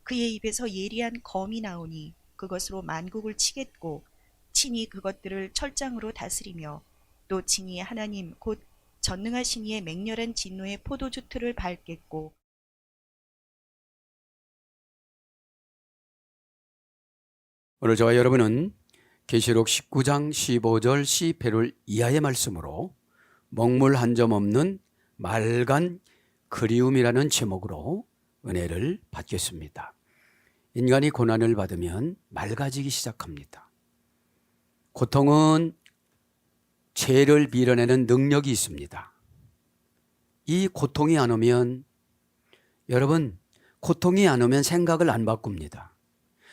그의 입에서 예리한 검이 나오니 그것으로 만국을 치겠고 친히 그것들을 철장으로 다스리며 또 친히 하나님 곧 전능하신 이의 맹렬한 진노의 포도주 틀을 밟겠고. 오늘 저와 여러분은 계시록 19장 15절 18절 이하의 말씀으로 먹물 한 점 없는 맑은 그리움이라는 제목으로 은혜를 받겠습니다. 인간이 고난을 받으면 맑아지기 시작합니다. 고통은 죄를 밀어내는 능력이 있습니다. 이 고통이 안 오면, 여러분, 고통이 안 오면 생각을 안 바꿉니다.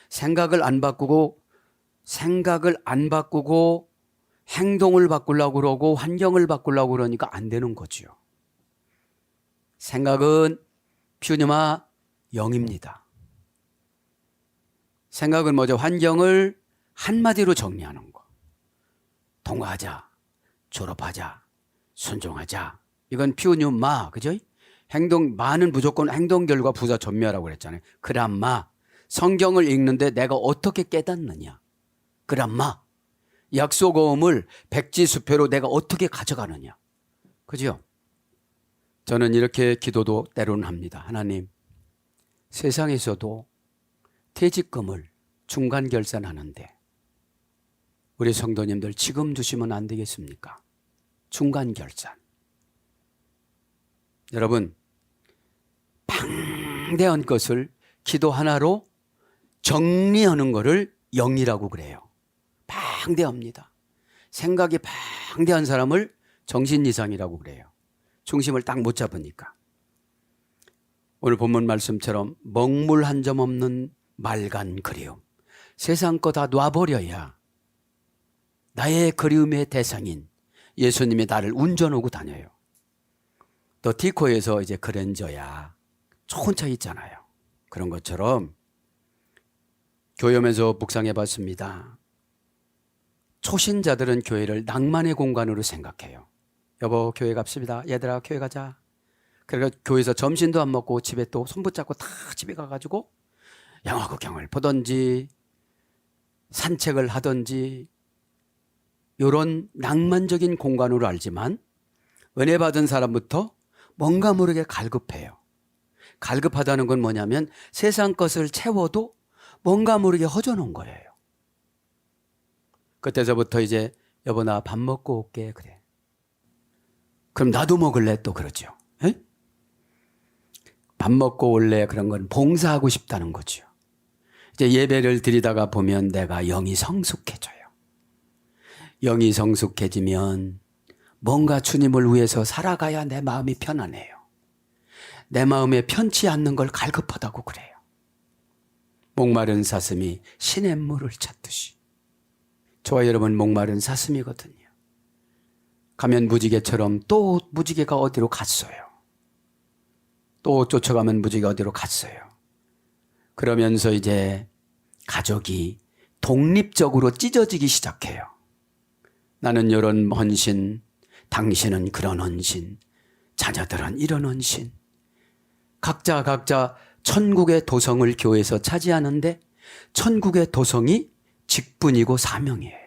생각을 안 바꾸고 행동을 바꾸려고 그러고 환경을 바꾸려고 그러니까 안 되는 거죠. 생각은 퓨니마 영입니다. 생각은 뭐죠? 환경을 한마디로 정리하는 거. 통과하자, 졸업하자, 순종하자. 이건 퓨니마, 그죠? 마는 무조건 행동 결과 부자 전멸하고 그랬잖아요. 그람마. 성경을 읽는데 내가 어떻게 깨닫느냐. 그람마. 약속어음을 백지수표로 내가 어떻게 가져가느냐. 그죠? 저는 이렇게 기도도 때로는 합니다. 하나님, 세상에서도 퇴직금을 중간 결산하는데 우리 성도님들 지금 주시면 안 되겠습니까? 중간 결산. 여러분, 방대한 것을 기도 하나로 정리하는 것을 영이라고 그래요. 방대합니다. 생각이 방대한 사람을 정신이상이라고 그래요. 중심을 딱 못 잡으니까. 오늘 본문 말씀처럼 먹물 한 점 없는 맑은 그리움. 세상 거 다 놔버려야 나의 그리움의 대상인 예수님이 나를 운전하고 다녀요. 또 디코에서 이제 그랜저야 좋은 차 있잖아요. 그런 것처럼 교회면서 묵상해 봤습니다. 초신자들은 교회를 낭만의 공간으로 생각해요. 여보, 교회 갑시다. 얘들아, 교회 가자. 그러니까 교회에서 점심도 안 먹고 집에 또 손 붙잡고 다 집에 가가지고 영화 구경을 보던지 산책을 하던지 이런 낭만적인 공간으로 알지만 은혜 받은 사람부터 뭔가 모르게 갈급해요. 갈급하다는 건 뭐냐면 세상 것을 채워도 뭔가 모르게 허전한 거예요. 그때서부터 이제 여보 나 밥 먹고 올게 그래. 그럼 나도 먹을래 또 그러죠. 에? 밥 먹고 올래 그런 건 봉사하고 싶다는 거죠. 이제 예배를 드리다가 보면 내가 영이 성숙해져요. 영이 성숙해지면 뭔가 주님을 위해서 살아가야 내 마음이 편안해요. 내 마음에 편치 않는 걸 갈급하다고 그래요. 목마른 사슴이 시냇물을 찾듯이. 저와 여러분 목마른 사슴이거든요. 가면 무지개처럼 또 무지개가 어디로 갔어요. 또 쫓아가면 무지개가 어디로 갔어요. 그러면서 이제 가족이 독립적으로 찢어지기 시작해요. 나는 이런 헌신, 당신은 그런 헌신, 자녀들은 이런 헌신. 각자 천국의 도성을 교회에서 차지하는데 천국의 도성이 직분이고 사명이에요.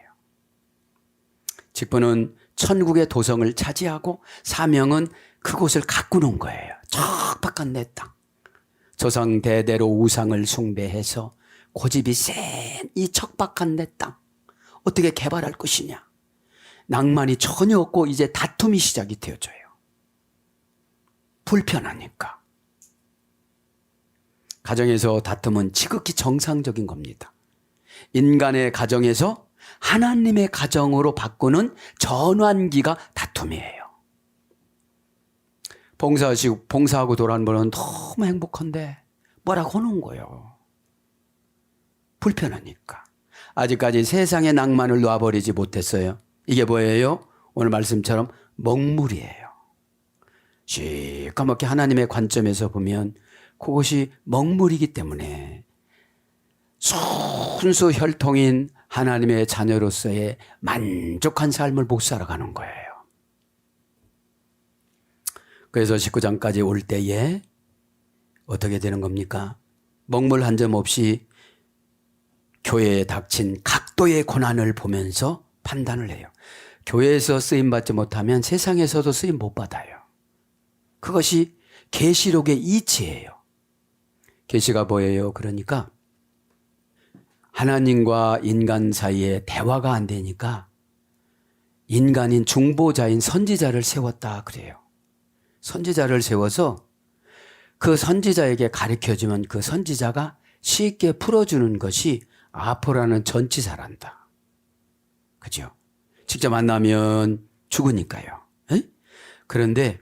직분은 천국의 도성을 차지하고 사명은 그곳을 가꾸는 거예요. 척박한 내 땅. 조상 대대로 우상을 숭배해서 고집이 센 이 척박한 내 땅. 어떻게 개발할 것이냐. 낭만이 전혀 없고 이제 다툼이 시작이 되어져요. 불편하니까. 가정에서 다툼은 지극히 정상적인 겁니다. 인간의 가정에서 하나님의 가정으로 바꾸는 전환기가 다툼이에요. 봉사하고 돌아오는 분은 너무 행복한데 뭐라고 하는 거예요. 불편하니까. 아직까지 세상의 낭만을 놔버리지 못했어요. 이게 뭐예요? 오늘 말씀처럼 먹물이에요. 시커멓게 하나님의 관점에서 보면 그것이 먹물이기 때문에 순수 혈통인 하나님의 자녀로서의 만족한 삶을 못 살아가는 거예요. 그래서 19장까지 올 때에 어떻게 되는 겁니까? 먹물 한 점 없이 교회에 닥친 각도의 고난을 보면서 판단을 해요. 교회에서 쓰임받지 못하면 세상에서도 쓰임 못 받아요. 그것이 계시록의 이치예요. 계시가 뭐예요? 그러니까 하나님과 인간 사이에 대화가 안 되니까 인간인 중보자인 선지자를 세웠다 그래요. 선지자를 세워서 그 선지자에게 가르쳐주면 그 선지자가 쉽게 풀어주는 것이 아포라는 전치사란다. 그죠? 직접 만나면 죽으니까요. 에? 그런데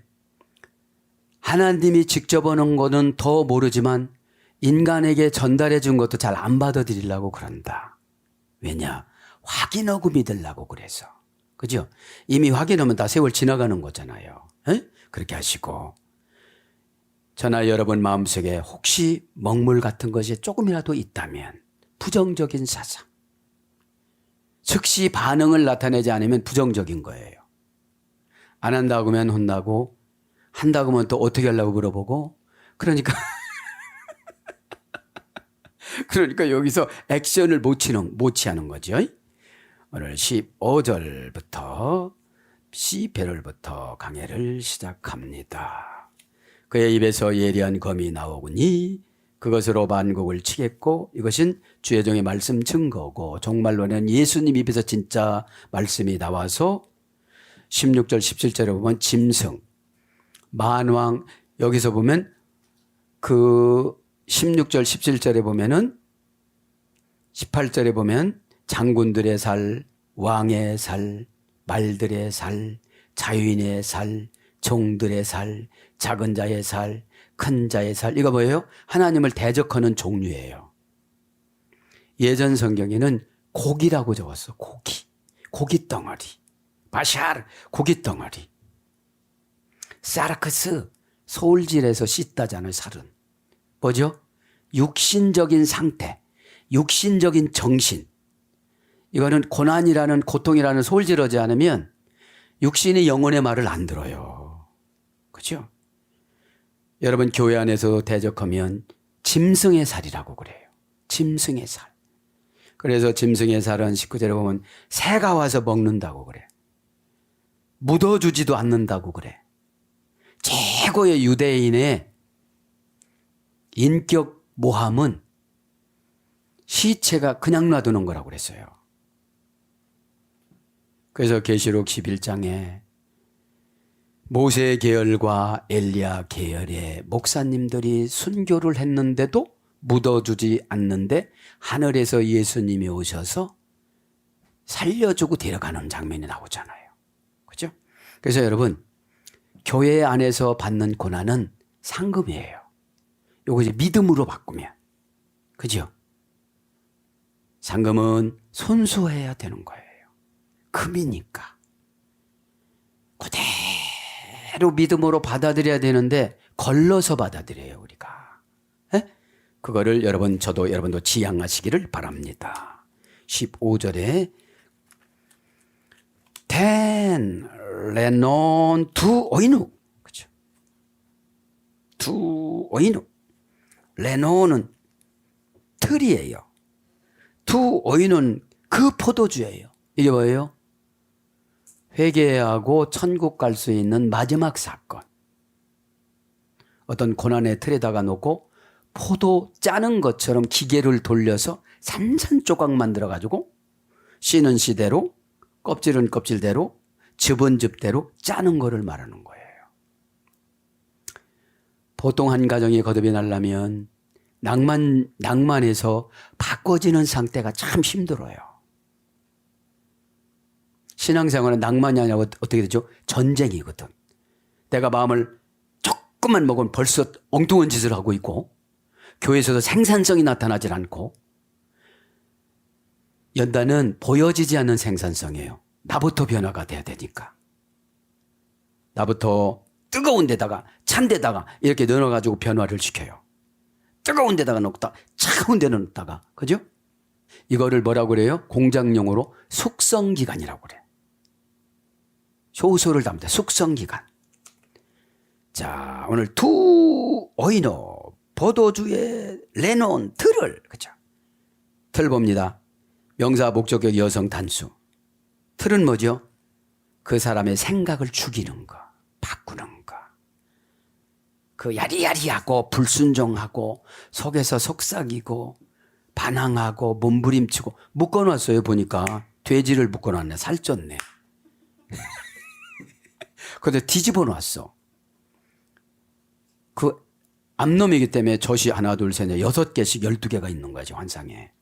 하나님이 직접 오는 거는 더 모르지만 인간에게 전달해 준 것도 잘 안 받아들이려고 그런다. 왜냐? 확인하고 믿으려고 그래서. 그죠? 이미 확인하면 다 세월 지나가는 거잖아요. 에? 그렇게 하시고. 저나 여러분 마음속에 혹시 먹물 같은 것이 조금이라도 있다면 부정적인 사상. 즉시 반응을 나타내지 않으면 부정적인 거예요. 안 한다고 하면 혼나고 한다고 하면 또 어떻게 하려고 물어보고 그러니까 그러니까 여기서 액션을 못 취하는 거죠. 오늘 15절부터 11절부터 강해를 시작합니다. 그의 입에서 예리한 검이 나오니 그것으로 만국을 치겠고 이것은 주의 종의 말씀 증거고 정말로는 예수님 입에서 진짜 말씀이 나와서 16절 17절에 보면 짐승 만왕 여기서 보면 그 16절 17절에 보면은 18절에 보면 장군들의 살, 왕의 살, 말들의 살, 자유인의 살, 종들의 살, 작은 자의 살, 큰 자의 살. 이거 뭐예요? 하나님을 대적하는 종류예요. 예전 성경에는 고기라고 적었어. 고기 덩어리. 바샬 고기 덩어리. 사르크스 소울질에서 씻다잖아요. 살은. 뭐죠? 육신적인 상태, 육신적인 정신. 이거는 고난이라는 고통이라는 소울질하지 않으면 육신이 영혼의 말을 안 들어요. 그렇죠? 여러분 교회 안에서 대적하면 짐승의 살이라고 그래요. 짐승의 살. 그래서 짐승의 살은 19절에 보면 새가 와서 먹는다고 그래. 묻어주지도 않는다고 그래. 최고의 유대인의 인격 모함은 시체가 그냥 놔두는 거라고 그랬어요. 그래서 계시록 11장에 모세 계열과 엘리야 계열의 목사님들이 순교를 했는데도 묻어주지 않는데 하늘에서 예수님이 오셔서 살려주고 데려가는 장면이 나오잖아요. 그죠? 그래서 여러분 교회 안에서 받는 고난은 상급이에요. 요거 이제 믿음으로 바꾸면. 그죠? 상금은 손수해야 되는 거예요. 금이니까. 그대로 믿음으로 받아들여야 되는데 걸러서 받아들여요 우리가. 에? 그거를 저도 여러분도 지향하시기를 바랍니다. 15절에 텐 레논 두 오이누. 그죠? 두 오이누. 레논은 틀이에요. 두 오이는 그 포도주예요. 이게 뭐예요? 회개하고 천국 갈 수 있는 마지막 사건. 어떤 고난의 틀에다가 놓고 포도 짜는 것처럼 기계를 돌려서 산산조각 만들어가지고 씨는 씨대로 껍질은 껍질대로 즙은 즙대로 짜는 거를 말하는 거예요. 보통 한 가정이 거듭이 나려면 낭만에서 바꿔지는 상태가 참 힘들어요. 신앙생활은 낭만이 아니라 어떻게 되죠? 전쟁이거든. 내가 마음을 조금만 먹으면 벌써 엉뚱한 짓을 하고 있고 교회에서도 생산성이 나타나질 않고 연단은 보여지지 않는 생산성이에요. 나부터 변화가 돼야 되니까. 나부터 뜨거운 데다가 찬 데다가 이렇게 넣어가지고 변화를 시켜요. 뜨거운 데다가 넣다 차가운 데 넣다가 그죠? 이거를 뭐라고 그래요? 공장용어로 숙성기간이라고 그래. 효소를 담다 숙성기간. 자 오늘 두 오이노 포도주에 내놓은 틀을, 그죠? 틀 봅니다. 명사 목적격 여성 단수. 틀은 뭐죠? 그 사람의 생각을 죽이는 거, 바꾸는 거. 그 야리야리하고 불순종하고 속에서 속삭이고 반항하고 몸부림치고 묶어놨어요. 보니까 돼지를 묶어놨네. 살쪘네. 근데 뒤집어 놨어. 그 암놈이기 때문에 젖이 하나 둘 셋 넷 6개씩 12개가 있는 거지 환상에.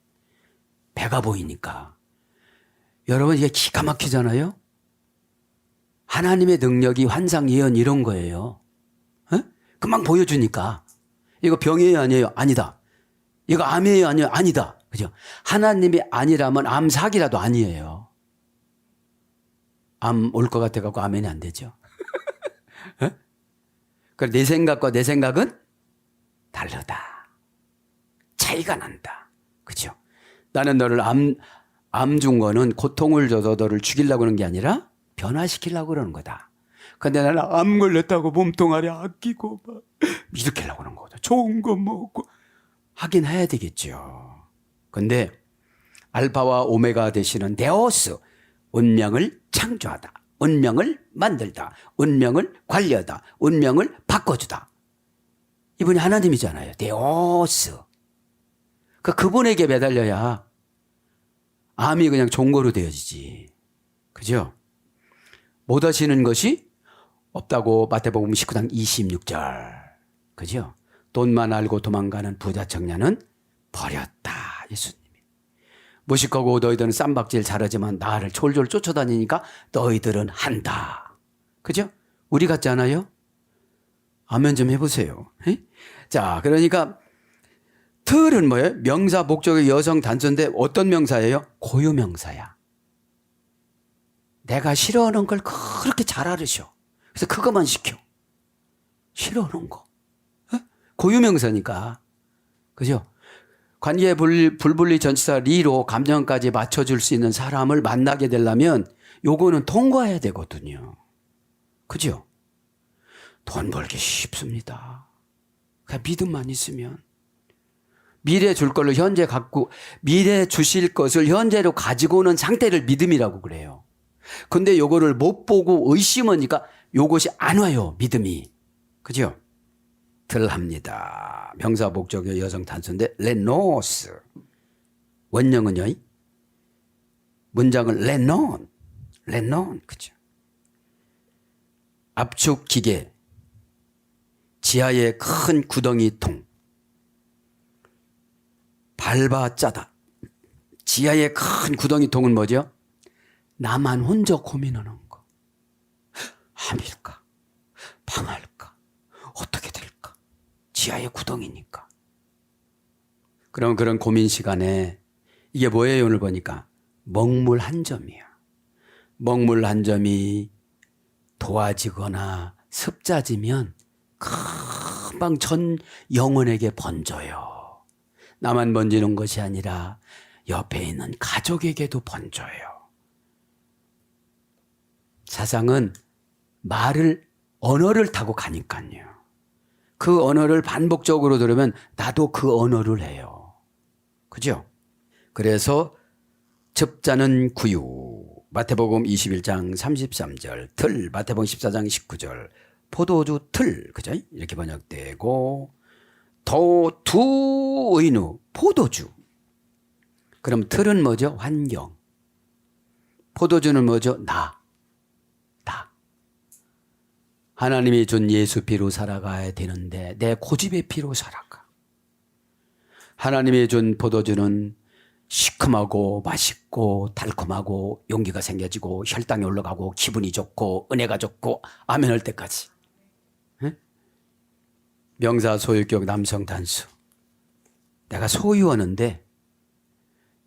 배가 보이니까. 여러분 이게 기가 막히잖아요. 하나님의 능력이 환상 예언 이런 거예요. 에? 금방 보여주니까. 이거 병이에요 아니에요? 아니다. 이거 암이에요 아니에요? 아니다. 그죠? 하나님이 아니라면 암 사기라도 아니에요. 암 올 것 같아 갖고 아멘이 안 되죠. 그래 내 생각과 내 생각은 다르다. 차이가 난다. 그죠? 나는 너를 암 준 거는 고통을 줘서 너를 죽이려고 하는 게 아니라 변화시키려고 그러는 거다. 근데 나는 암 걸렸다고 몸뚱아리 아끼고 막 이렇게 하려고 하는 거다. 좋은 거 먹고 하긴 해야 되겠죠. 근데 알파와 오메가 되시는 데오스, 운명을 창조하다, 운명을 만들다, 운명을 관리하다, 운명을 바꿔주다. 이분이 하나님이잖아요. 데오스. 그분에게 매달려야 암이 그냥 종거로 되어지지. 그죠? 못 하시는 것이 없다고 마태복음 19장 26절. 그죠? 돈만 알고 도망가는 부자 청년은 버렸다. 예수님이. 무식하고 너희들은 쌈박질 잘하지만 나를 졸졸 쫓아다니니까 너희들은 한다. 그죠? 우리 같지 않아요? 아멘 좀 해보세요. 에? 자, 그러니까 틀은 뭐예요? 명사 목적의 여성 단수인데 어떤 명사예요? 고유 명사야. 내가 싫어하는 걸 그렇게 잘 알으셔. 그래서 그것만 시켜. 싫어하는 거. 고유 명사니까. 그죠? 관계 불분리 전치사 리로 감정까지 맞춰줄 수 있는 사람을 만나게 되려면 요거는 통과해야 되거든요. 그죠? 돈 벌기 쉽습니다. 그냥 믿음만 있으면. 미래 줄 걸로 현재 갖고, 미래 주실 것을 현재로 가지고 오는 상태를 믿음이라고 그래요. 근데 요거를 못 보고 의심하니까 요것이 안 와요, 믿음이. 그죠? 들합니다. 명사 목적의 여성 단수인데, 레노스. 원형은요, 문장을 레논. 그죠? 압축 기계. 지하에 큰 구덩이 통. 밟아 짜다. 지하에 큰 구덩이 통은 뭐죠? 나만 혼자 고민하는 거. 함일까? 방할까? 어떻게 될까? 지하의 구덩이니까. 그럼 그런 고민 시간에 이게 뭐예요? 오늘 보니까 먹물 한 점이야. 먹물 한 점이 도와지거나 습자지면 금방 전 영혼에게 번져요. 나만 번지는 것이 아니라 옆에 있는 가족에게도 번져요. 사상은 언어를 타고 가니까요. 그 언어를 반복적으로 들으면 나도 그 언어를 해요. 그죠? 그래서 첩자는 구유. 마태복음 21장 33절. 틀. 마태복음 14장 19절. 포도주 틀. 그죠? 이렇게 번역되고 두의누. 포도주. 그럼 틀은 뭐죠? 환경. 포도주는 뭐죠? 나. 하나님이 준 예수 피로 살아가야 되는데 내 고집의 피로 살아가. 하나님이 준 포도주는 시큼하고 맛있고 달콤하고 용기가 생겨지고 혈당이 올라가고 기분이 좋고 은혜가 좋고 아멘 할 때까지. 에? 명사 소유격 남성 단수. 내가 소유하는데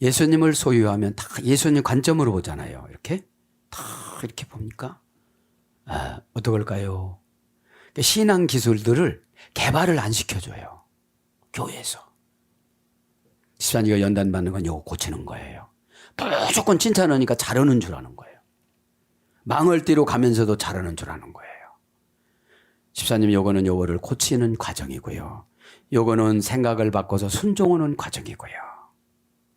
예수님을 소유하면 다 예수님 관점으로 보잖아요. 이렇게 다 이렇게 봅니까? 어떡할까요? 신앙 기술들을 개발을 안 시켜줘요. 교회에서. 집사님이 연단 받는 건 이거 고치는 거예요. 무조건 칭찬하니까 잘하는 줄 아는 거예요. 망을 띠로 가면서도 잘하는 줄 아는 거예요. 집사님 요거는 요거를 고치는 과정이고요. 요거는 생각을 바꿔서 순종하는 과정이고요.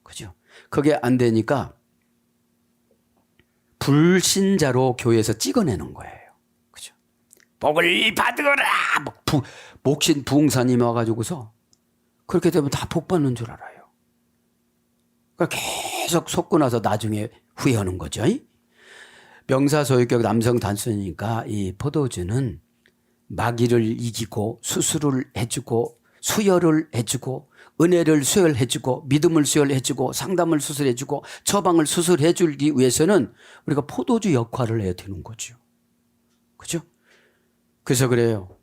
그죠? 그게 안 되니까 불신자로 교회에서 찍어내는 거예요. 그죠? 복을 받으라! 목신 부흥사님이 와가지고서 그렇게 되면 다 복 받는 줄 알아요. 그러니까 계속 속고 나서 나중에 후회하는 거죠. 명사소유격 남성 단순이니까 이 포도주는 마귀를 이기고 수술을 해주고 수혈을 해주고 은혜를 수혈해주고 믿음을 수혈해주고 상담을 수술해주고 처방을 수술해주기 위해서는 우리가 포도주 역할을 해야 되는 거죠. 그죠? 그래서 그래요.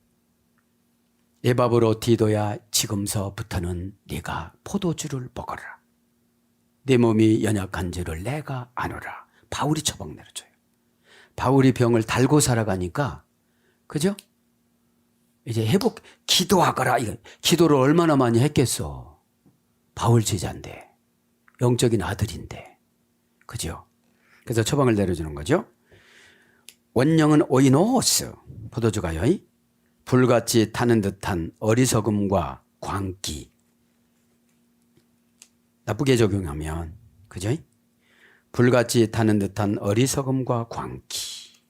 에바브로디도야 지금서부터는 네가 포도주를 먹어라. 내 몸이 연약한 줄을 내가 아노라. 바울이 처방 내려줘요. 바울이 병을 달고 살아가니까 그죠? 이제 기도하거라. 기도를 얼마나 많이 했겠어. 바울 제자인데 영적인 아들인데 그죠? 그래서 처방을 내려주는 거죠. 원령은 오이노스 포도주가요. 불같이 타는 듯한 어리석음과 광기 나쁘게 적용하면 그죠? 불같이 타는 듯한 어리석음과 광기.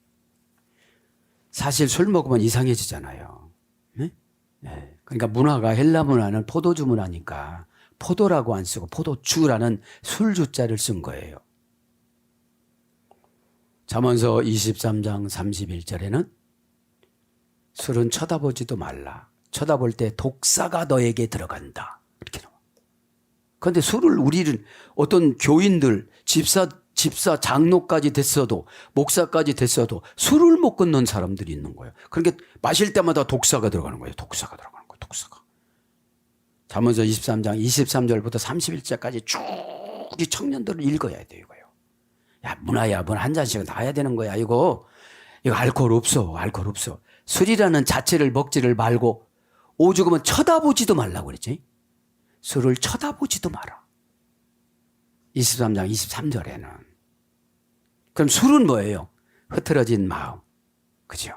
사실 술 먹으면 이상해지잖아요. 네? 네. 그러니까 문화가 헬라 문화는 포도주 문화니까 포도라고 안 쓰고 포도주라는 술주자를 쓴 거예요. 잠언서 23장 31절에는 술은 쳐다보지도 말라. 쳐다볼 때 독사가 너에게 들어간다. 이렇게 나와. 그런데 술을 우리는 어떤 교인들, 집사 장로까지 됐어도 목사까지 됐어도 술을 못 끊는 사람들이 있는 거예요. 그러니까 마실 때마다 독사가 들어가는 거예요. 독사가 들어가는 거예요. 독사가. 잠언서 23장 23절부터 31절까지 쭉 이 청년들을 읽어야 돼요. 이거요. 야 문화야 문 한 잔씩은 나야 되는 거야. 이거 알코올 없어. 알코올 없어. 술이라는 자체를 먹지를 말고 오죽하면 쳐다보지도 말라고 그랬지. 술을 쳐다보지도 마라. 23장 23절에는. 그럼 술은 뭐예요? 흐트러진 마음. 그죠?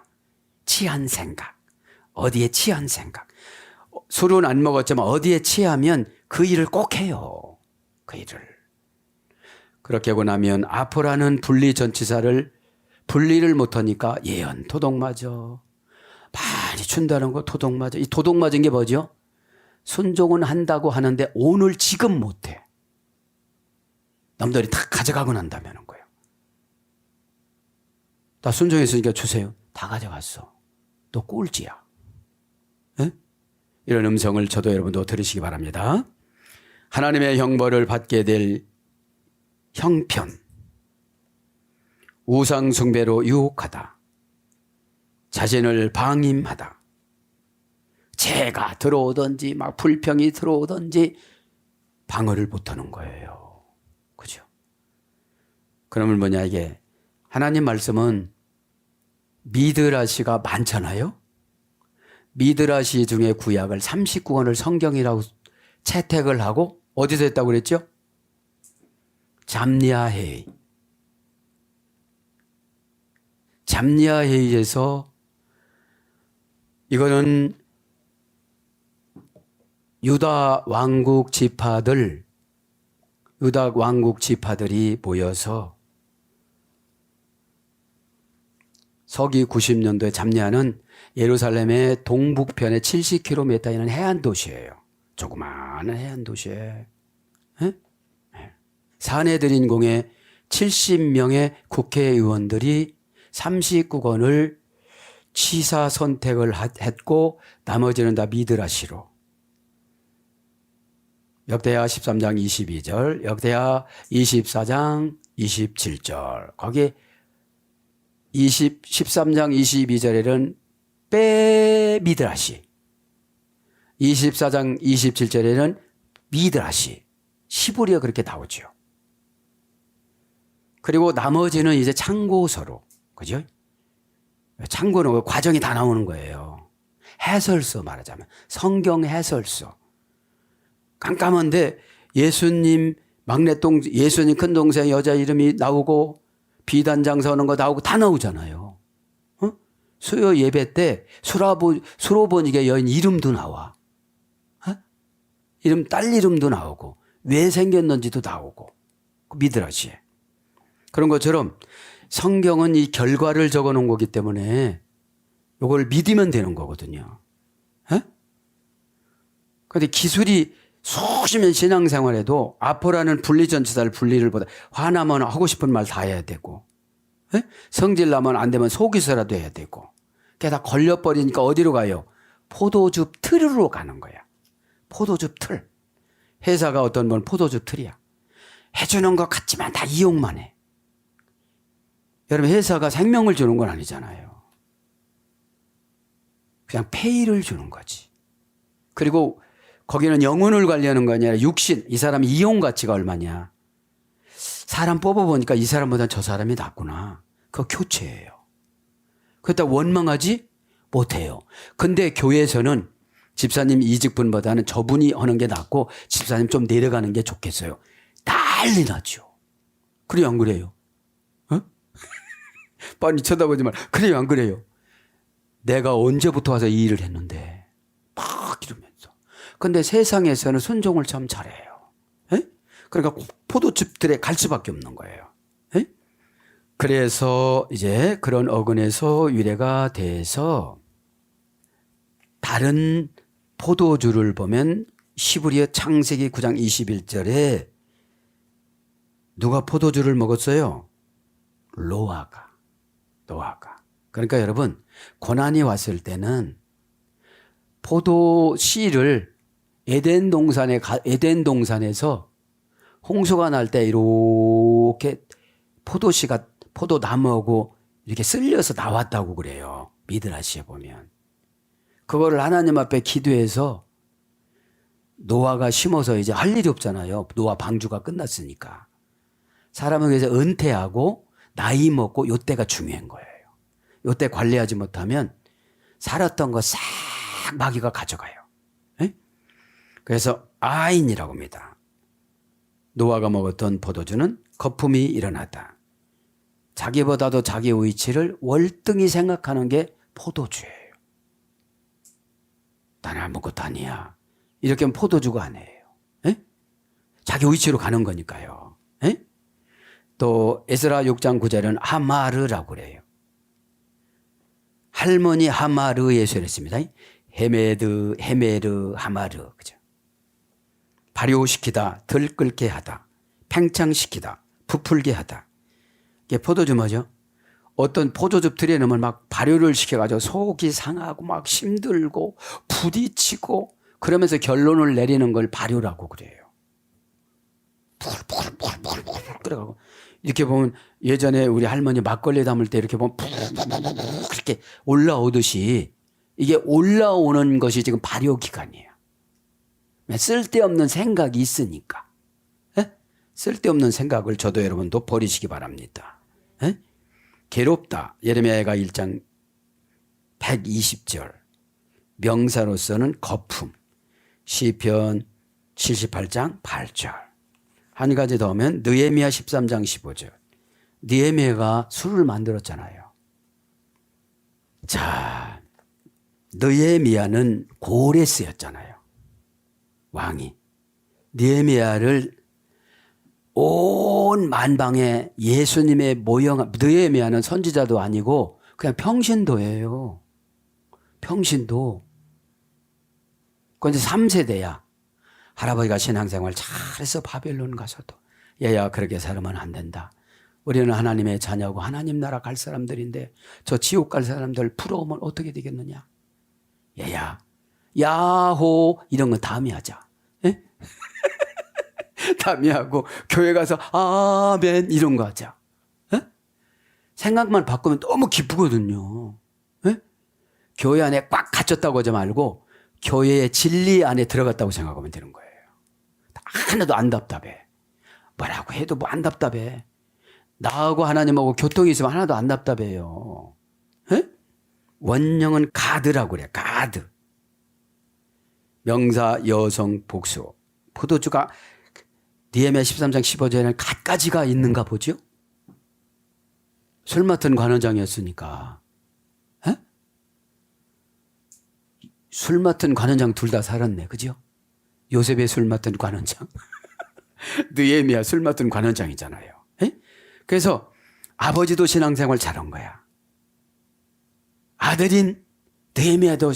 취한 생각. 어디에 취한 생각. 술은 안 먹었지만 어디에 취하면 그 일을 꼭 해요. 그 일을. 그렇게 하고 나면 아포라는 분리전치사를 분리를 못하니까 예언, 토독맞아. 많이 준다는 거 토독맞아. 이 토독맞은 게 뭐죠? 순종은 한다고 하는데 오늘 지금 못해. 남들이 다 가져가고 난다면 거예요. 나 순종했으니까 주세요. 다 가져갔어. 너 꼴찌야. 에? 이런 음성을 저도 여러분도 들으시기 바랍니다. 하나님의 형벌을 받게 될 형편. 우상 숭배로 유혹하다. 자신을 방임하다. 재가 들어오든지 막 불평이 들어오든지 방어를 못하는 거예요. 그죠? 그러면 뭐냐 이게 하나님 말씀은 미드라시가 많잖아요. 미드라시 중에 구약을 39권을 성경이라고 채택을 하고 어디서 했다고 그랬죠? 잠리아회의. 잠리아회의에서 이거는 유다 왕국 지파들이 모여서 서기 90년도에 잠리아는 예루살렘의 동북편에 70km 있는 해안 도시예요. 조그마한 해안 도시에 사내들인공의 70명의 국회의원들이 39권을 취사 선택을 했고 나머지는 다 미드라시로. 역대하 13장 22절, 역대하 24장 27절. 거기 13장 22절에는 빼 미드라시. 24장 27절에는 미드라시. 시부리가 그렇게 나오죠. 그리고 나머지는 이제 참고서로. 그죠? 참고는 그 과정이 다 나오는 거예요. 해설서 말하자면. 성경 해설서. 깜깜한데 예수님 예수님 큰 동생 여자 이름이 나오고 비단장 서는 거 나오고 다 나오잖아요. 수요 예배 때 수로보니게 여인 이름도 나와. 딸 이름도 나오고 왜 생겼는지도 나오고 그 미드라시에. 그런 것처럼 성경은 이 결과를 적어 놓은 거기 때문에 이걸 믿으면 되는 거거든요. 그런데 기술이 수십 년 신앙생활에도 아포라는 분리전치사를 분리를 보다 화나면 하고 싶은 말 다 해야 되고 성질 나면 안 되면 속이서라도 해야 되고 그게 다 걸려버리니까 어디로 가요? 포도즙 틀으로 가는 거야. 포도즙 틀. 회사가 어떤 건 포도즙 틀이야. 해주는 것 같지만 다 이용만 해. 여러분 회사가 생명을 주는 건 아니잖아요. 그냥 페이를 주는 거지. 그리고 거기는 영혼을 관리하는 거 아니라 육신. 이 사람 이용 가치가 얼마냐. 사람 뽑아보니까 이 사람보다 저 사람이 낫구나. 그거 교체예요. 그렇다고 원망하지 못해요. 근데 교회에서는 집사님 이직분보다는 저분이 하는 게 낫고 집사님 좀 내려가는 게 좋겠어요. 난리 나죠. 그래요 안 그래요? 뻔히 쳐다보지 말. 그래요 안 그래요? 내가 언제부터 와서 이 일을 했는데 막 이러면서. 근데 세상에서는 순종을 참 잘해요. 그러니까 포도즙들에 갈 수밖에 없는 거예요. 그래서 이제 그런 어근에서 유래가 돼서 다른 포도주를 보면 히브리어 창세기 9장 21절에 누가 포도주를 먹었어요? 노아가. 그러니까 여러분 고난이 왔을 때는 포도 씨를 에덴 동산에서 홍수가 날 때 이렇게 포도씨가 포도나무하고 이렇게 쓸려서 나왔다고 그래요. 미드라시에 보면. 그거를 하나님 앞에 기도해서 노아가 심어서 이제 할 일이 없잖아요. 노아 방주가 끝났으니까. 사람은 그래서 은퇴하고 나이 먹고 요때가 중요한 거예요. 요때 관리하지 못하면 살았던 거 싹 마귀가 가져가요. 그래서 아인이라고 합니다. 노아가 먹었던 포도주는 거품이 일어났다. 자기보다도 자기 위치를 월등히 생각하는 게 포도주예요. 나는 아무것도 아니야. 이렇게 하면 포도주가 아니에요. 자기 위치로 가는 거니까요. 또 에스라 6장 9절은 하마르라고 그래요. 할머니 하마르의 소리였습니다. 헤메드, 헤메르, 하마르. 그죠? 발효시키다, 들끓게 하다, 팽창시키다, 부풀게 하다. 이게 포도주 뭐죠? 어떤 포도즙 틀에 넣으면 막 발효를 시켜가지고 속이 상하고 막 힘들고 부딪히고 그러면서 결론을 내리는 걸 발효라고 그래요. 풀풀풀풀풀 끓여가고 이렇게 보면 예전에 우리 할머니 막걸리 담을 때 이렇게 보면 그렇게 올라오듯이 이게 올라오는 것이 지금 발효 기간이에요. 쓸데없는 생각이 있으니까. 쓸데없는 생각을 저도 여러분도 버리시기 바랍니다. 괴롭다. 예레미야가 1장 120절. 명사로서는 거품. 시편 78장 8절. 한 가지 더 하면 느헤미야 13장 15절. 느헤미야가 술을 만들었잖아요. 자, 느헤미야는 고레스였잖아요. 왕이. 느헤미야를 온 만방에 예수님의 모형, 느헤미야는 선지자도 아니고 그냥 평신도예요. 평신도. 그런데 3세대야. 할아버지가 신앙생활 잘해서 바벨론 가서도 얘야 그렇게 살면 안 된다. 우리는 하나님의 자녀고 하나님 나라 갈 사람들인데 저 지옥 갈 사람들 부러우면 어떻게 되겠느냐. 얘야 야호 이런 건 다음에 하자. 다음에 하고 교회 가서 아멘 이런 거 하자. 생각만 바꾸면 너무 기쁘거든요. 교회 안에 꽉 갇혔다고 하지 말고 교회의 진리 안에 들어갔다고 생각하면 되는 거예요. 하나도 안 답답해. 뭐라고 해도 뭐 안 답답해. 나하고 하나님하고 교통이 있으면 하나도 안 답답해요. 원형은 가드라고 그래. 가드. 명사 여성 복수. 포도주가 느헤미야 13장 15절에는 갖가지가 있는가 보죠. 술 맡은 관원장이었으니까. 술 맡은 관원장 둘 다 살았네. 그죠? 요셉의 술 맡은 관원장. 느헤미야 술 맡은 관원장이잖아요. 에? 그래서 아버지도 신앙생활 잘한 거야. 아들인 느헤미야도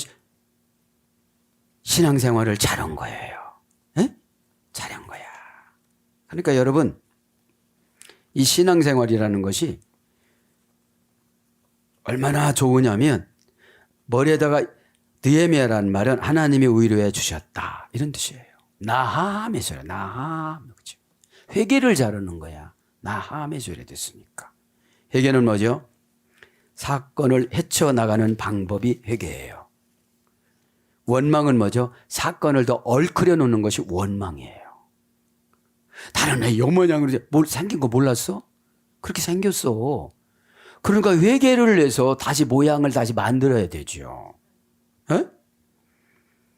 신앙생활을 잘한 거예요. 에? 잘한 거야. 그러니까 여러분, 이 신앙생활이라는 것이 얼마나 좋으냐면 머리에다가 느헤미야라는 말은 하나님이 위로해 주셨다 이런 뜻이에요. 나함에서요. 나함. 그렇죠? 회개를 잘하는 거야. 나함에서 이래 됐으니까. 회개는 뭐죠? 사건을 헤쳐나가는 방법이 회개예요. 원망은 뭐죠? 사건을 더 얽히려 놓는 것이 원망이에요. 다른 애 여모양으로 생긴 거 몰랐어? 그렇게 생겼어. 그러니까 회개를 해서 다시 모양을 다시 만들어야 되죠. 에?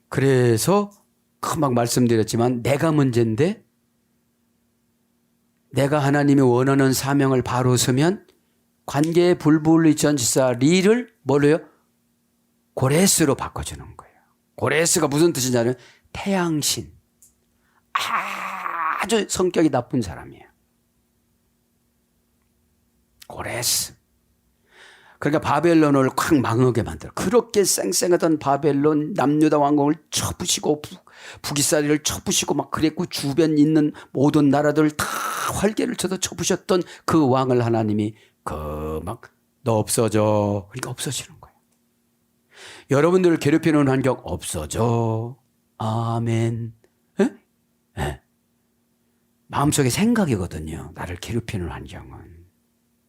그래서 금방 말씀드렸지만 내가 문제인데 내가 하나님이 원하는 사명을 바로 서면 관계의 불분리 전치사 리를 뭐래요? 고레스로 바꿔주는 거예요. 고레스가 무슨 뜻이냐면 태양신. 아주 성격이 나쁜 사람이에요. 고레스. 그러니까 바벨론을 콱 망하게 만들어. 그렇게 쌩쌩하던 바벨론 남유다 왕궁을 쳐부시고 북이스라엘을 쳐부시고 막 그랬고 주변 있는 모든 나라들 다 활개를 쳐서 쳐부셨던 그 왕을 하나님이 너 없어져. 그러니까 없어지는 거예요. 여러분들을 괴롭히는 환경 없어져. 아멘. 에? 에. 마음속에 생각이거든요. 나를 괴롭히는 환경은.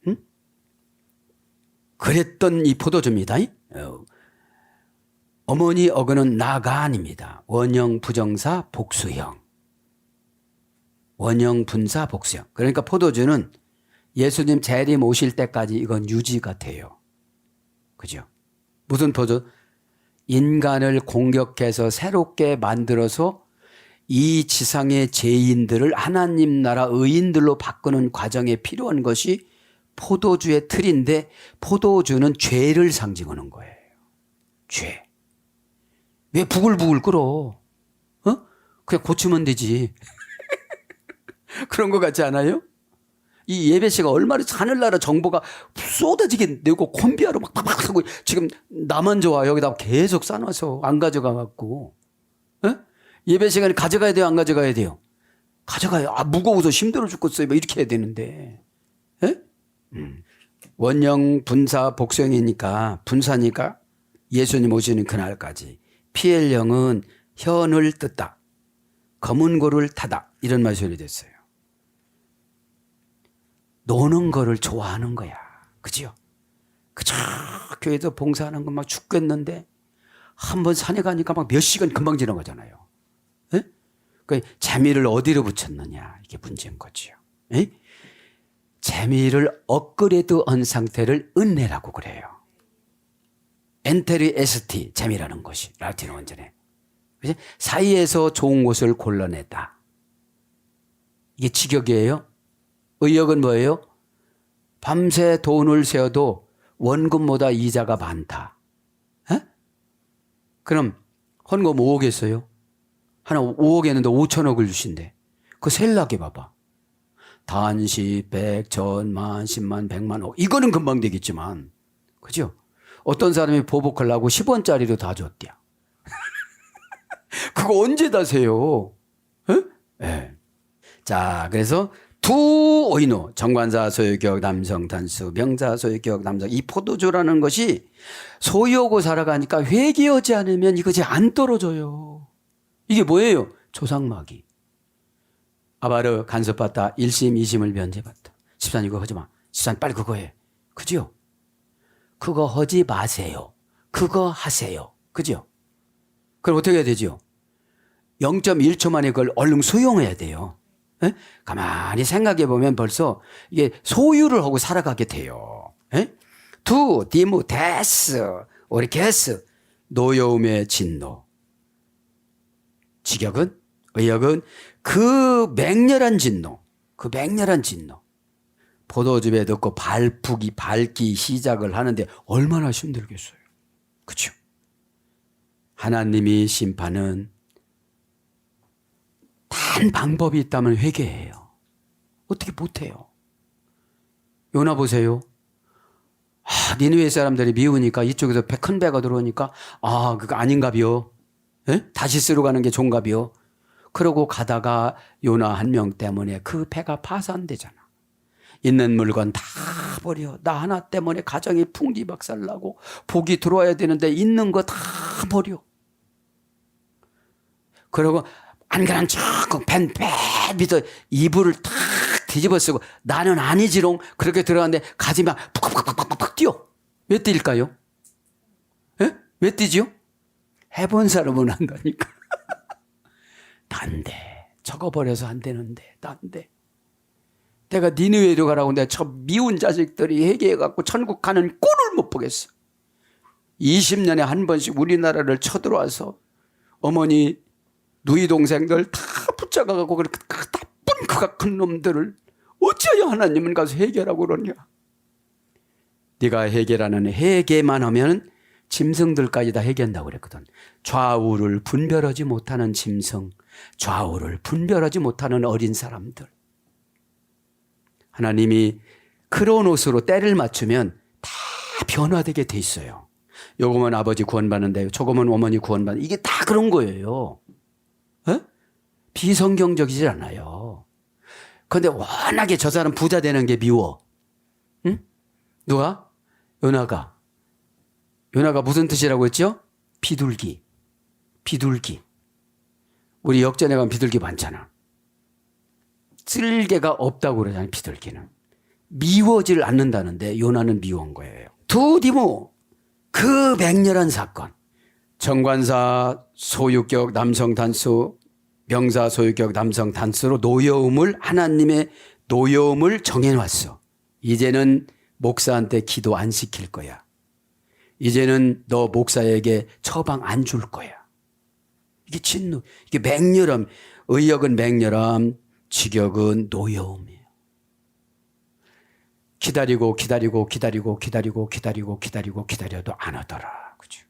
응? 그랬던 이 포도주입니다. 어머니 어근은 나간입니다. 원형 부정사 복수형. 원형 분사 복수형. 그러니까 포도주는 예수님 재림 오실 때까지 이건 유지가 돼요. 그죠? 무슨 포도? 인간을 공격해서 새롭게 만들어서 이 지상의 죄인들을 하나님 나라 의인들로 바꾸는 과정에 필요한 것이 포도주의 틀인데 포도주는 죄를 상징하는 거예요. 죄. 왜 부글부글 끓어? 그냥 고치면 되지. 그런 것 같지 않아요? 이 예배씨가 얼마나 하늘나라 정보가 쏟아지게 내고 콤비아로 막 하고 지금 나만 좋아 여기다 계속 싸놔서 안 가져가갖고 예배 시간에 가져가야 돼요? 안 가져가야 돼요? 가져가요. 무거워서 힘들어 죽겠어요. 뭐 이렇게 해야 되는데. 원형 분사 복수형이니까 분사니까 예수님 오시는 그날까지 피엘령은 현을 뜯다. 검은 고를 타다. 이런 말소리 됐어요. 노는 거를 좋아하는 거야. 그죠? 그저 교회에서 봉사하는 건 막 죽겠는데 한번 산에 가니까 막 몇 시간 금방 지나가잖아요. 에? 그 재미를 어디로 붙였느냐 이게 문제인 거죠. 에? 재미를 업그레이드 한 상태를 은혜라고 그래요. 엔테리 에스티 재미라는 것이 라틴어 원전에 사이에서 좋은 것을 골라냈다. 이게 직역이에요. 의역은 뭐예요? 밤새 돈을 세어도 원금보다 이자가 많다. 에? 그럼 헌금 5억 했어요. 하나 5억 했는데 5천억을 주신대. 그거 셀나게 봐봐. 단시, 100, 천, 만, 10만, 100만, 억. 이거는 금방 되겠지만. 그죠? 어떤 사람이 보복하려고 10원짜리로 다 줬대요. 그거 언제 다 세요? 예? 네. 자, 그래서 두 오이노, 정관사 소유격 남성 단수, 명사 소유격 남성. 이 포도주라는 것이 소유하고 살아가니까 회개하지 않으면 이것이 안 떨어져요. 이게 뭐예요? 조상마귀. 아바르 간섭받다. 1심, 2심을 면제받다. 집사님 이거 하지 마. 집사님 빨리 그거 해. 그죠? 그거 하지 마세요. 그거 하세요. 그죠? 그럼 어떻게 해야 되죠? 0.1초 만에 그걸 얼른 수용해야 돼요. 에? 가만히 생각해 보면 벌써 이게 소유를 하고 살아가게 돼요. 에? 투, 디무, 데스, 오리케스, 노여움의 진노. 직역은, 의역은 그 맹렬한 진노, 그 맹렬한 진노. 포도즙에 넣고 밟기 시작을 하는데 얼마나 힘들겠어요. 그렇죠? 하나님이 심판은 단 방법이 있다면 회개해요. 어떻게 못해요? 요나 보세요. 니느웨 사람들이 미우니까 이쪽에서 큰 배가 들어오니까 그거 아닌가비요. 예? 다시 쓰러 가는 게 좋은가비요. 그러고 가다가 요나 한 명 때문에 그 배가 파산되잖아. 있는 물건 다 버려. 나 하나 때문에 가정이 풍지박살나고 복이 들어와야 되는데 있는 거 다 버려. 그러고 안 그런 척 벤 밑에 이불을 탁 뒤집어 쓰고 나는 아니지롱 그렇게 들어갔는데 가슴이 막 푹푹푹푹 뛰어. 왜 뛸까요? 예? 왜 뛰지요? 해본 사람은 안다니까. 안 돼. 저거 버려서 안 되는데. 안 돼. 내가 니느웨로 가라고 내가 저 미운 자식들이 회개해갖고 천국 가는 꼴을 못 보겠어. 20년에 한 번씩 우리나라를 쳐들어와서 어머니 누이 동생들 다 붙잡아가고 그렇게 나쁜 그가 큰 놈들을 어찌하여 하나님은 가서 해결하고 그러냐. 네가 해결하는 해결만 하면 짐승들까지 다 해결한다고 그랬거든. 좌우를 분별하지 못하는 짐승, 좌우를 분별하지 못하는 어린 사람들. 하나님이 크로노스로 때를 맞추면 다 변화되게 돼 있어요. 요거면 아버지 구원받는데 저거면 어머니 구원받는 이게 다 그런 거예요. 에? 비성경적이지 않아요. 그런데 워낙에 저 사람 부자 되는 게 미워. 응? 누가? 요나가. 요나가 무슨 뜻이라고 했죠? 비둘기. 비둘기. 우리 역전에 가면 비둘기 많잖아. 쓸개가 없다고 그러잖아요. 비둘기는. 미워질 않는다는데 요나는 미워한 거예요. 두디모 그 맹렬한 사건. 정관사 소유격 남성 단수, 명사 소유격 남성 단수로 노여움을 하나님의 노여움을 정해놨어. 이제는 목사한테 기도 안 시킬 거야. 이제는 너 목사에게 처방 안 줄 거야. 이게 진노, 이게 맹렬함, 의역은 맹렬함, 직역은 노여움이에요. 기다리고 기다리고 기다리고 기다리고 기다리고 기다리고 기다려도 안 오더라. 그죠?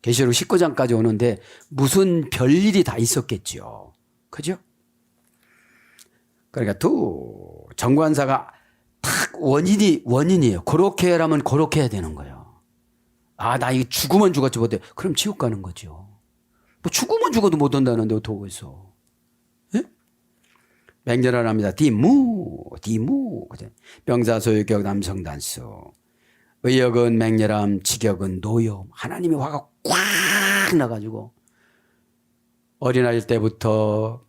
계시록 19장까지 오는데 무슨 별일이 다 있었겠죠. 그죠? 그러니까 또 정관사가 탁 원인이에요. 그렇게 하라면 그렇게 해야 되는 거예요. 나 이거 죽으면 죽었지 못해. 그럼 지옥 가는 거죠. 뭐 죽으면 죽어도 못 온다는데 어떻게 있어? 예? 맹렬합니다. 디무. 그죠? 병사 소유격 남성 단수. 의역은 맹렬함, 직역은 노여움. 하나님의 화가 꽉 나가지고 어린아이 때부터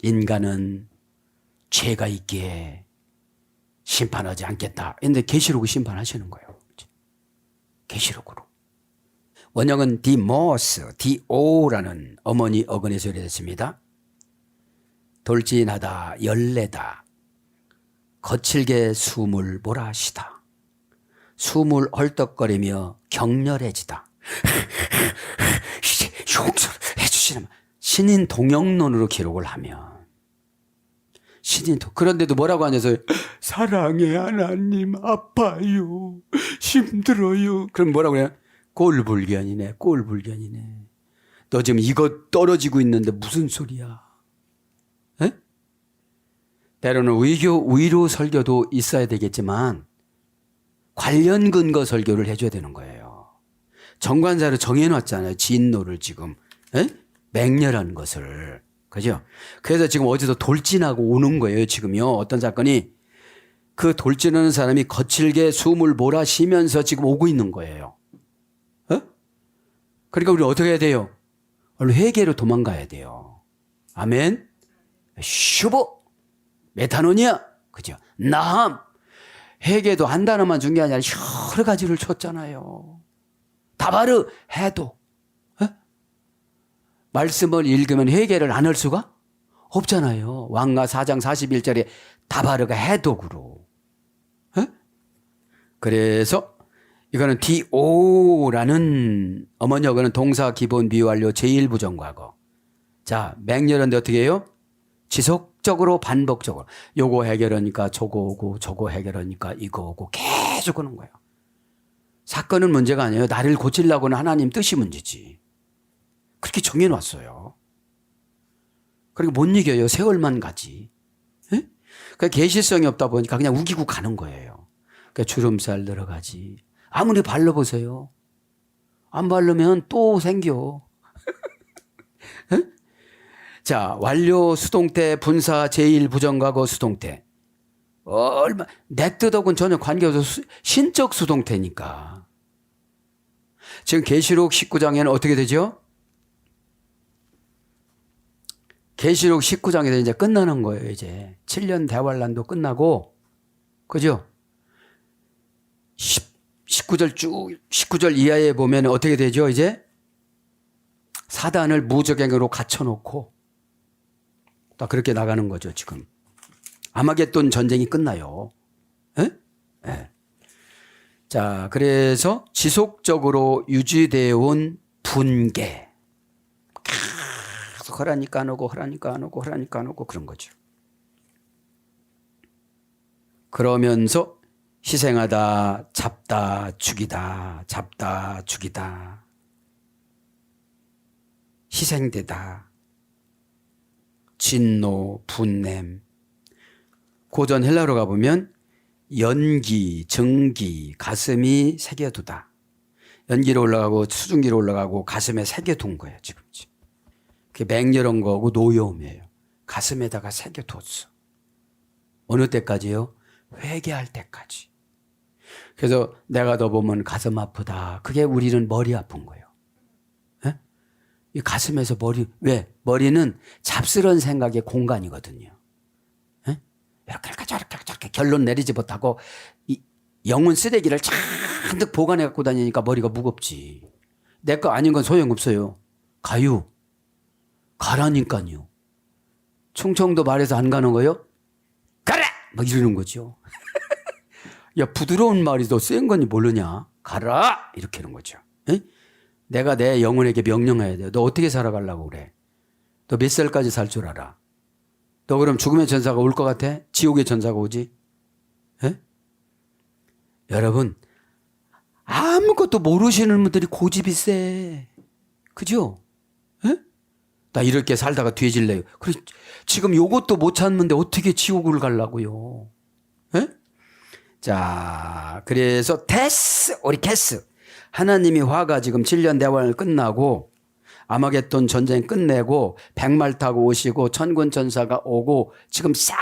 인간은 죄가 있기에 심판하지 않겠다. 근데 계시록을 심판하시는 거예요. 계시록으로. 원형은 디모스, 디오라는 어머니 어근에서 유래됐습니다. 돌진하다, 열내다, 거칠게 숨을 몰아쉬다, 숨을 헐떡거리며 격렬해지다. 용서해 주시는 신인 동영론으로 기록을 하면 그런데도 뭐라고 하냐서 사랑해 하나님 아파요 힘들어요. 그럼 뭐라고 해요? 꼴불견이네. 너 지금 이거 떨어지고 있는데 무슨 소리야? 에? 때로는 위로 설교도 있어야 되겠지만 관련 근거 설교를 해줘야 되는 거예요. 정관사를 정해놨잖아요. 진노를 지금 맹렬한 것을. 그죠? 그래서 지금 어디서 돌진하고 오는 거예요. 지금요. 어떤 사건이 그 돌진하는 사람이 거칠게 숨을 몰아쉬면서 지금 오고 있는 거예요. 그러니까 우리 어떻게 해야 돼요? 얼른 회개로 도망가야 돼요. 아멘. 슈보 메타노니아 그죠? 나함 회개도 한 단어만 준 게 아니라 여러 가지를 줬잖아요. 다바르 해도 말씀을 읽으면 회개를 안 할 수가 없잖아요. 왕가 4장 41절에 다바르가 해독으로. 그래서 이거는 DO라는 어머니어거는 동사 기본 미완료 제1부정과거. 자, 맹렬한데 어떻게 해요? 지속적으로 반복적으로. 요거 해결하니까 저거 오고 저거 해결하니까 이거 오고 계속 오는 거예요. 사건은 문제가 아니에요. 나를 고치려고는 하나님 뜻이 문제지. 그렇게 정해놨어요. 그리고 못 이겨요. 세월만 가지. 예? 그러니까 계시성이 없다 보니까 그냥 우기고 가는 거예요. 그러니까 주름살 늘어가지. 아무리 발라보세요. 안 바르면 또 생겨. 예? 자, 완료 수동태, 분사, 제1 부정과거 수동태. 내 뜻하고는 전혀 관계없어. 신적 수동태니까. 지금 계시록 19장에는 어떻게 되죠? 계시록 19장에서 이제 끝나는 거예요, 이제. 7년 대환란도 끝나고, 그죠? 19절 이하에 보면 어떻게 되죠, 이제? 사단을 무적행으로 갇혀놓고, 딱 그렇게 나가는 거죠, 지금. 아마겟돈 전쟁이 끝나요. 예? 예. 자, 그래서 지속적으로 유지되어 온 분계. 계속 하라니까 안 오고, 하라니까 안 오고, 하라니까 안 오고, 그런 거죠. 그러면서 희생하다, 잡다, 죽이다, 잡다, 죽이다. 희생되다. 진노, 분냄. 고전 헬라로 가보면 연기, 정기, 가슴이 새겨두다. 연기로 올라가고 수증기로 올라가고 가슴에 새겨둔 거예요, 지금. 그게 맹렬한 거고 노여움이에요. 가슴에다가 새겨뒀어. 어느 때까지요? 회개할 때까지. 그래서 내가 너 보면 가슴 아프다. 그게 우리는 머리 아픈 거예요. 예? 이 가슴에서 왜? 머리는 잡스러운 생각의 공간이거든요. 예? 이렇게 저렇게 결론 내리지 못하고 이 영혼 쓰레기를 잔뜩 보관해 갖고 다니니까 머리가 무겁지. 내 거 아닌 건 소용없어요. 가요. 가라니까요. 충청도 말에서 안 가는 거요? 가라! 막 이러는 거죠. 야, 부드러운 말이 더 센 건지 모르냐? 가라! 이렇게 하는 거죠. 에? 내가 내 영혼에게 명령해야 돼. 너 어떻게 살아가려고 그래? 너 몇 살까지 살 줄 알아? 너 그럼 죽음의 전사가 올 것 같아? 지옥의 전사가 오지? 에? 여러분, 아무것도 모르시는 분들이 고집이 세. 그죠? 에? 나 이렇게 살다가 뒤질래요. 그래, 지금 요것도 못 찾는데 어떻게 지옥을 가려고요? 에? 자, 그래서 오리케스. 하나님이 화가 지금 7년 대환을 끝나고 아마겟돈 전쟁 끝내고 백말 타고 오시고 천군 천사가 오고 지금 싹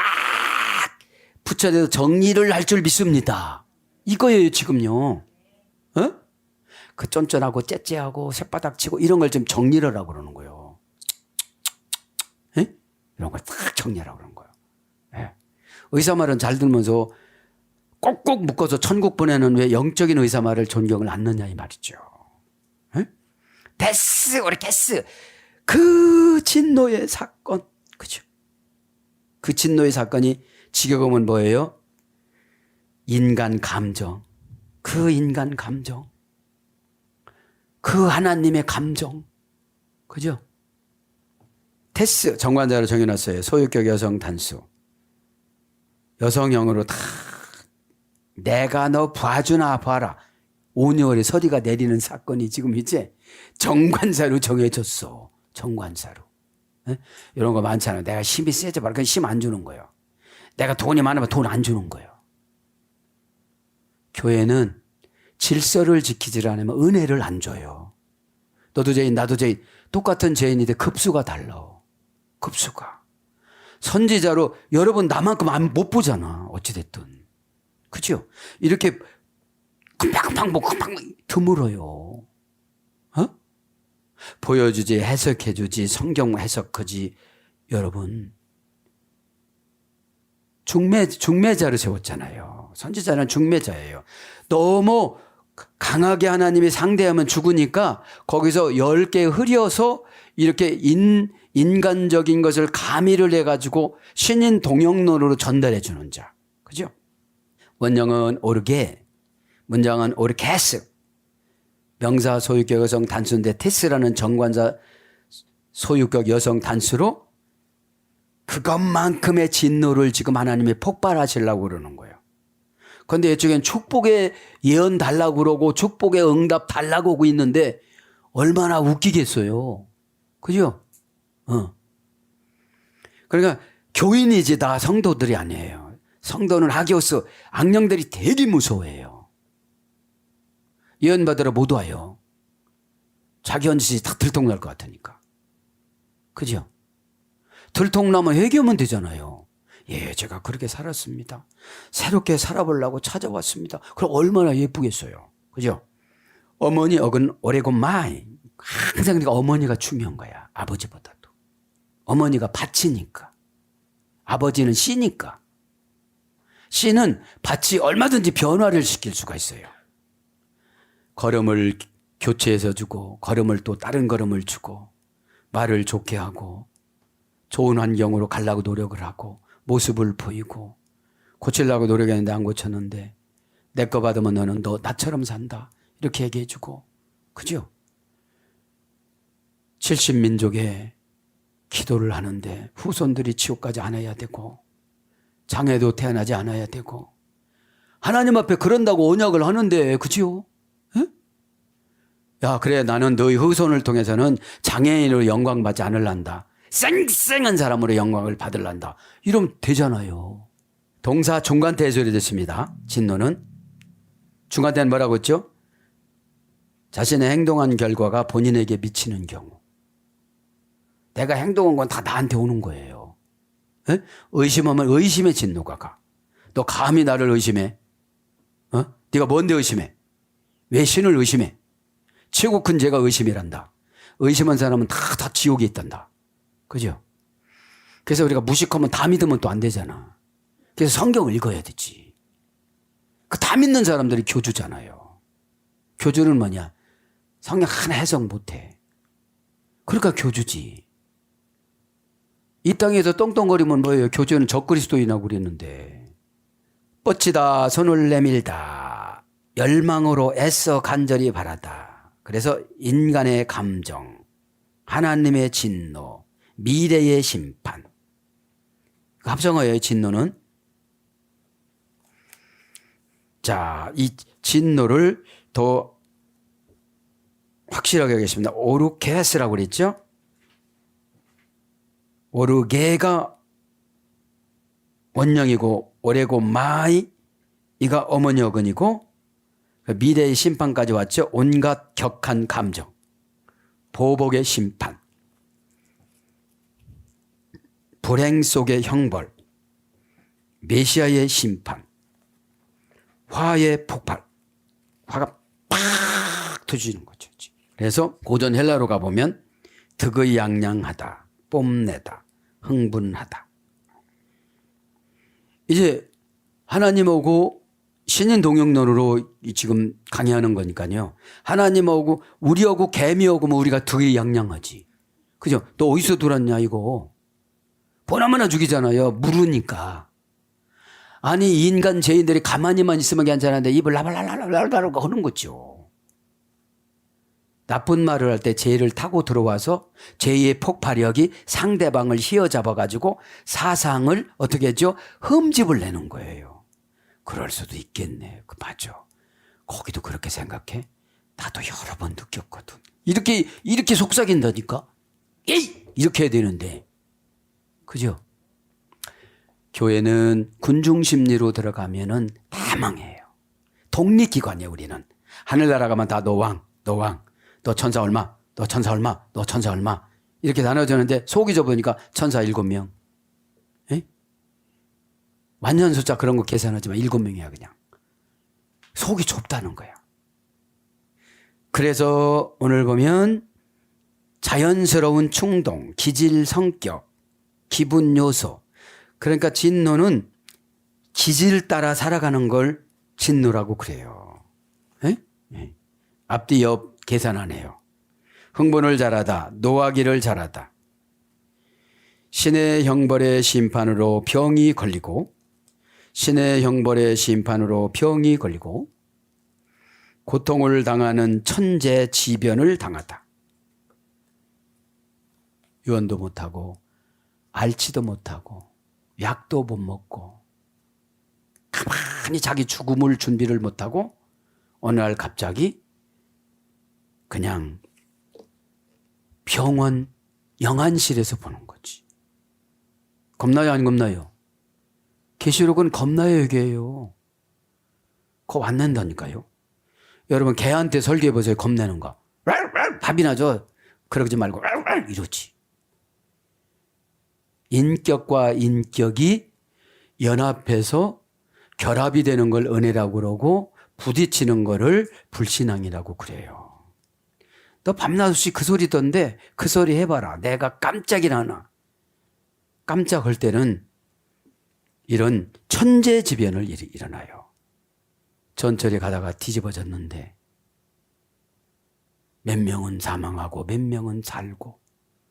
붙여서 정리를 할 줄 믿습니다. 이거예요, 지금요. 어? 그 쫀쫀하고 째째하고 새바닥 치고 이런 걸 좀 정리를 하라고 그러는 거예요. 에? 이런 걸 딱 정리하라고 그러는 거예요. 예. 의사 말은 잘 들으면서 꼭꼭 묶어서 천국 보내는 왜 영적인 의사 말을 존경을 안 넣냐 이 말이죠. 에? 오리케스. 그 진노의 사건. 그죠? 그 진노의 사건이 지겨움은 뭐예요? 인간 감정. 그 인간 감정. 그 하나님의 감정. 그죠? 정관자로 정해놨어요. 소유격 여성 단수. 여성형으로 다 내가 너 봐주나 봐라. 5년에 서리가 내리는 사건이 지금 이제 정관사로 정해졌어. 정관사로. 에? 이런 거 많잖아요. 내가 힘이 세져 봐라. 그건 힘 안 주는 거예요. 내가 돈이 많으면 돈 안 주는 거예요. 교회는 질서를 지키지 않으면 은혜를 안 줘요. 너도 죄인 나도 죄인 똑같은 죄인인데 급수가 달라. 급수가. 선지자로 여러분 나만큼 못 보잖아. 어찌됐든. 그죠? 이렇게 금방 드물어요. 어? 보여주지 해석해주지 성경 해석하지. 여러분 중매자를 세웠잖아요. 선지자는 중매자예요. 너무 강하게 하나님이 상대하면 죽으니까 거기서 10개 흐려서 이렇게 인간적인 것을 가미를 해가지고 신인 동영론으로 전달해 주는 자. 그죠? 원형은 오르게, 문장은 오르케스. 명사 소유격 여성 단수인데 테스라는 정관사 소유격 여성 단수로 그것만큼의 진노를 지금 하나님이 폭발하시려고 그러는 거예요. 그런데 이쪽엔 축복의 예언 달라고 그러고 축복의 응답 달라고 하고 있는데 얼마나 웃기겠어요. 그죠? 그러니까 교인이지 다 성도들이 아니에요. 성도는 하기오스 악령들이 되게 무서워해요. 예언 받으러 못 와요. 자기 헌짓이 다 들통날 것 같으니까. 그죠? 들통나면 회개하면 되잖아요. 예, 제가 그렇게 살았습니다. 새롭게 살아보려고 찾아왔습니다. 그럼 얼마나 예쁘겠어요. 그죠? 어머니 어근 오래고 마이. 항상 우리가 어머니가 중요한 거야. 아버지보다도. 어머니가 밭이니까. 아버지는 씨니까. 씨는 밭이 얼마든지 변화를 시킬 수가 있어요. 걸음을 교체해서 주고, 걸음을 또 다른 걸음을 주고, 말을 좋게 하고, 좋은 환경으로 가려고 노력을 하고, 모습을 보이고, 고치려고 노력했는데 안 고쳤는데, 내 거 받으면 너는 너 나처럼 산다. 이렇게 얘기해 주고, 그죠? 70민족의 기도를 하는데 후손들이 지옥까지 안 해야 되고, 장애도 태어나지 않아야 되고, 하나님 앞에 그런다고 언약을 하는데, 그죠? 야, 그래, 나는 너희 후손을 통해서는 장애인으로 영광받지 않을란다. 쌩쌩한 사람으로 영광을 받을란다. 이러면 되잖아요. 동사 중간태에 소리됐습니다. 진노는. 중간태는 뭐라고 했죠? 자신의 행동한 결과가 본인에게 미치는 경우. 내가 행동한 건 다 나한테 오는 거예요. 에? 의심하면 의심의 진노가 가. 너 감히 나를 의심해? 네가 뭔데 의심해? 왜 신을 의심해? 최고 큰 죄가 의심이란다. 의심한 사람은 다 지옥에 있단다. 그죠? 그래서 우리가 무식하면 다 믿으면 또 안 되잖아. 그래서 성경을 읽어야 되지. 그 다 믿는 사람들이 교주잖아요. 교주는 뭐냐? 성경 하나 해석 못해. 그러니까 교주지. 이 땅에서 똥똥거리면 뭐예요? 교주는 적그리스도인이라고 그랬는데. 뻗치다 손을 내밀다. 열망으로 애써 간절히 바라다. 그래서 인간의 감정, 하나님의 진노, 미래의 심판. 합성어예요, 진노는. 자, 이 진노를 더 확실하게 하겠습니다. 오르게스라고 그랬죠? 오르게가 원령이고 오레고 마이 이가 어머니 어근이고 미래의 심판까지 왔죠. 온갖 격한 감정, 보복의 심판, 불행 속의 형벌, 메시아의 심판, 화의 폭발. 화가 팍 터지는 거죠. 그래서 고전 헬라로 가보면 득의양양하다, 뽐내다, 흥분하다. 이제 하나님하고 신인 동역론으로 지금 강의하는 거니까요. 하나님하고 우리하고 개미하고 우리가 득의양양하지. 그죠? 너 어디서 들었냐 이거. 보나마나 죽이잖아요. 물으니까. 아니 인간 죄인들이 가만히만 있으면 괜찮은데 입을 라발라발라발라발라 하는 거죠. 나쁜 말을 할 때 죄를 타고 들어와서 죄의 폭발력이 상대방을 휘어잡아가지고 사상을 어떻게 했죠? 흠집을 내는 거예요. 그럴 수도 있겠네. 그 맞아. 거기도 그렇게 생각해? 나도 여러 번 느꼈거든. 이렇게 속삭인다니까? 에이! 이렇게 해야 되는데. 그죠? 교회는 군중심리로 들어가면은 다 망해요. 독립기관이에요, 우리는. 하늘나라 가면 다 너 왕, 너 왕, 너 천사 얼마, 너 천사 얼마, 너 천사 얼마. 이렇게 나눠주는데 속이 좁으니까 천사 7명. 에? 완전 숫자 그런 거 계산하지 마. 7명이야, 그냥. 속이 좁다는 거야. 그래서 오늘 보면 자연스러운 충동, 기질 성격, 기분 요소. 그러니까 진노는 기질 따라 살아가는 걸 진노라고 그래요. 에? 에. 앞뒤 옆 계산 안 해요. 흥분을 잘하다, 노하기를 잘하다. 신의 형벌의 심판으로 병이 걸리고, 신의 형벌의 심판으로 병이 걸리고, 고통을 당하는 천재지변을 당하다. 유언도 못하고, 알지도 못하고, 약도 못 먹고, 가만히 자기 죽음을 준비를 못하고, 어느 날 갑자기 그냥 병원 영안실에서 보는 거지. 겁나요, 안 겁나요? 계시록은 겁나요, 얘기예요. 겁 안 낸다니까요. 여러분 개한테 설교해 보세요. 겁내는 거. 밥이나 줘. 그러지 말고 이러지. 인격과 인격이 연합해서 결합이 되는 걸 은혜라고 그러고 부딪히는 거를 불신앙이라고 그래요. 너 밤낮없이 그 소리던데 그 소리 해봐라. 내가 깜짝이나 나. 깜짝할 때는 이런 천재지변을 일어나요. 전철에 가다가 뒤집어졌는데 몇 명은 사망하고 몇 명은 살고,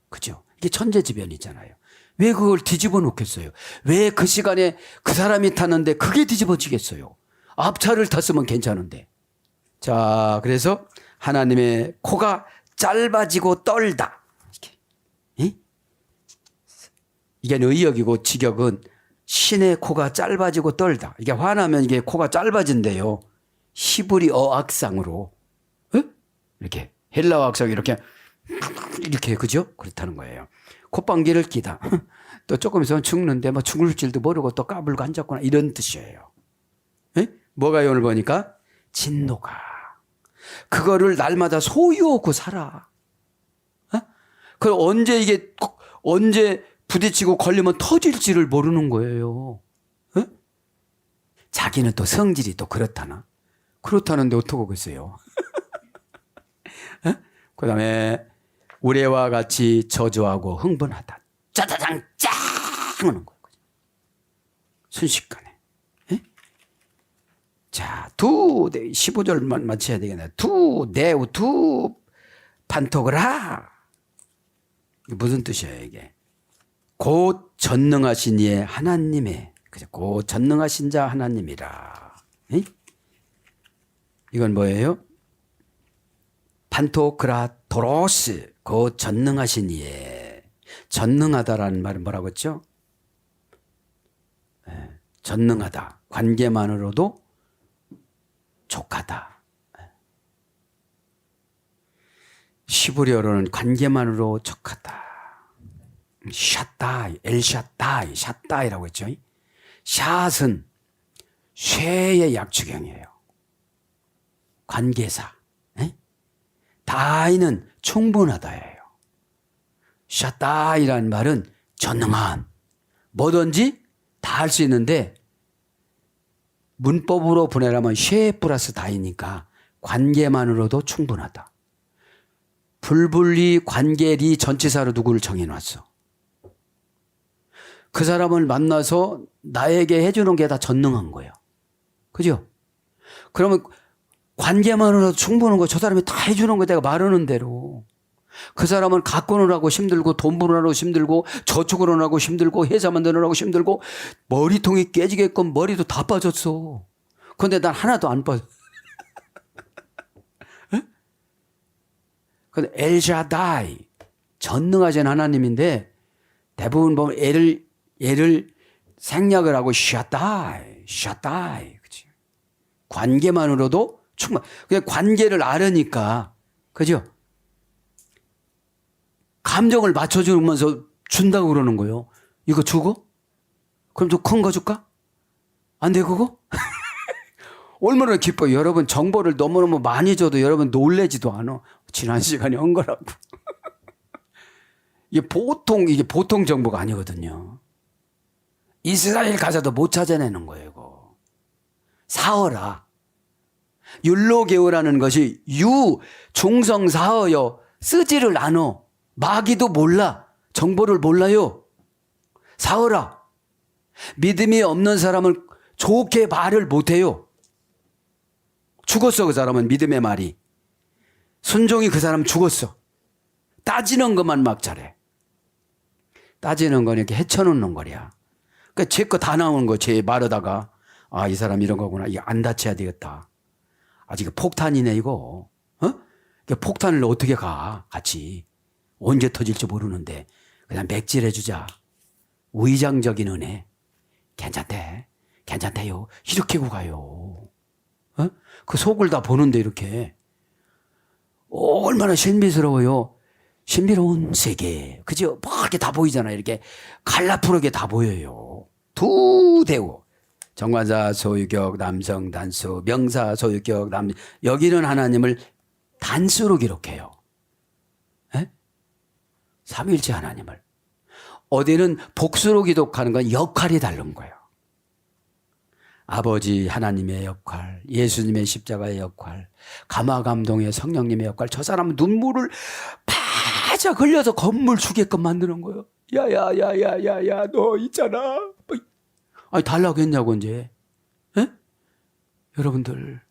그죠? 이게 천재지변이잖아요. 왜 그걸 뒤집어 놓겠어요? 왜 그 시간에 그 사람이 탔는데 그게 뒤집어지겠어요? 앞차를 탔으면 괜찮은데. 자, 그래서 하나님의 코가 짧아지고 떨다. 이게 의역이고 직역은 신의 코가 짧아지고 떨다. 이게 화나면 이게 코가 짧아진대요. 히브리 어악상으로. 이렇게 헬라어 악상이 이렇게 그죠? 그렇다는 거예요. 콧방귀를 끼다. 또 조금 있으면 죽는데 뭐 죽을 줄도 모르고 또 까불고 앉았구나 이런 뜻이에요. 뭐가요? 오늘 보니까 진노가. 그거를 날마다 소유하고 살아. 그 언제 부딪히고 걸리면 터질지를 모르는 거예요. 자기는 또 성질이 또 그렇다나? 그렇다는데 어떡하겠어요? 그 다음에 우레와 같이 저주하고 흥분하다. 짜자장 짱 하는 거예요. 순식간에. 자, 15절만 맞춰야 되겠네. 두 반톡을 하. 이게 무슨 뜻이에요, 이게? 곧 전능하신 이의 하나님의, 그죠? 곧 전능하신 자 하나님이라. 이건 뭐예요? 판토크라토로스, 곧 전능하신 이의. 전능하다라는 말은 뭐라고 했죠? 전능하다. 관계만으로도 족하다. 시브리어로는 관계만으로 족하다. 샷다이, 엘샷다이, 샷다이라고 했죠. 샷은 쇠의 약주경이에요. 관계사. 다이는 충분하다예요. 샷다이라는 말은 전능한, 뭐든지 다 할 수 있는데 문법으로 보내라면 쉐 플러스 다이니까 관계만으로도 충분하다. 불분리 관계리 전치사로 누구를 정해놨어? 그 사람을 만나서 나에게 해주는 게 다 전능한 거예요. 그죠? 그러면 관계만으로도 충분한 거 저 사람이 다 해주는 거 내가 말하는 대로. 그 사람은 가꾸는 하고 힘들고 돈 버느라고 힘들고 저축을 하고 힘들고 회사 만드느라고 힘들고 머리통이 깨지게끔 머리도 다 빠졌어. 그런데 난 하나도 안 빠져. 근데 엘샤다이, 전능하신 하나님인데 대부분 보면 얘를 생략을 하고 샤다이, 그치? 관계만으로도 충분. 그냥 관계를 알으니까, 그죠? 감정을 맞춰주면서 준다고 그러는 거예요. 이거 주고? 그럼 좀 큰 거 줄까? 안 돼, 그거? 얼마나 기뻐요. 여러분 정보를 너무너무 많이 줘도 여러분 놀래지도 않아. 지난 시간에 한 거라고. 이게 보통 정보가 아니거든요. 이스라엘 가서도 못 찾아내는 거예요, 이거. 사어라. 율로게오라는 것이 중성 사어여. 쓰지를 않아. 마귀도 몰라. 정보를 몰라요. 사어라. 믿음이 없는 사람은 좋게 말을 못해요. 죽었어, 그 사람은. 믿음의 말이. 순종이 그 사람 죽었어. 따지는 것만 막 잘해. 따지는 건 이렇게 헤쳐놓는 거야. 그러니까 제 거 다 나오는 거, 제 말하다가. 아, 이 사람 이런 거구나. 이거 안 다쳐야 되겠다. 아직 폭탄이네, 이거. 폭탄을 어떻게 가, 같이. 언제 터질지 모르는데. 그냥 맥질해주자. 의장적인 은혜. 괜찮대요. 이렇게 하고 가요. 그 속을 다 보는데 이렇게. 얼마나 신비스러워요. 신비로운 세계. 그죠? 막 이렇게 다 보이잖아요. 이렇게 갈라푸르게 다 보여요. 두 대우. 정관사 소유격 남성 단수, 명사 소유격 남, 여기는 하나님을 단수로 기록해요. 예? 삼위일체 하나님을. 어디는 복수로 기록하는 건 역할이 다른 거예요. 아버지 하나님의 역할, 예수님의 십자가의 역할, 감화감동의 성령님의 역할. 저 사람은 눈물을 바짝 흘려서 건물 주게끔 만드는 거예요. 야야야야야야 너 있잖아. 아니 달라고 했냐고 이제. 에? 여러분들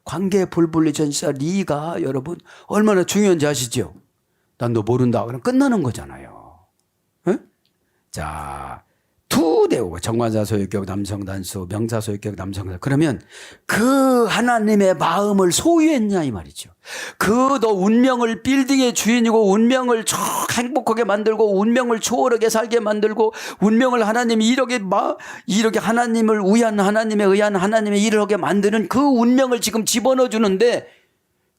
관계 불분리 전시사 리가 여러분 얼마나 중요한지 아시죠? 난 너 모른다. 그럼 끝나는 거잖아요. 에? 자, 두 대우가 정관사 소유격 남성 단수, 명사 소유격 남성 단수. 그러면 그 하나님의 마음을 소유했냐 이 말이죠. 그 너 운명을 빌딩의 주인이고 운명을 쭉 행복하게 만들고 운명을 초월하게 살게 만들고 운명을 하나님이 이렇게 하나님을 위한 하나님에 의한 하나님의 일을 하게 만드는 그 운명을 지금 집어넣어 주는데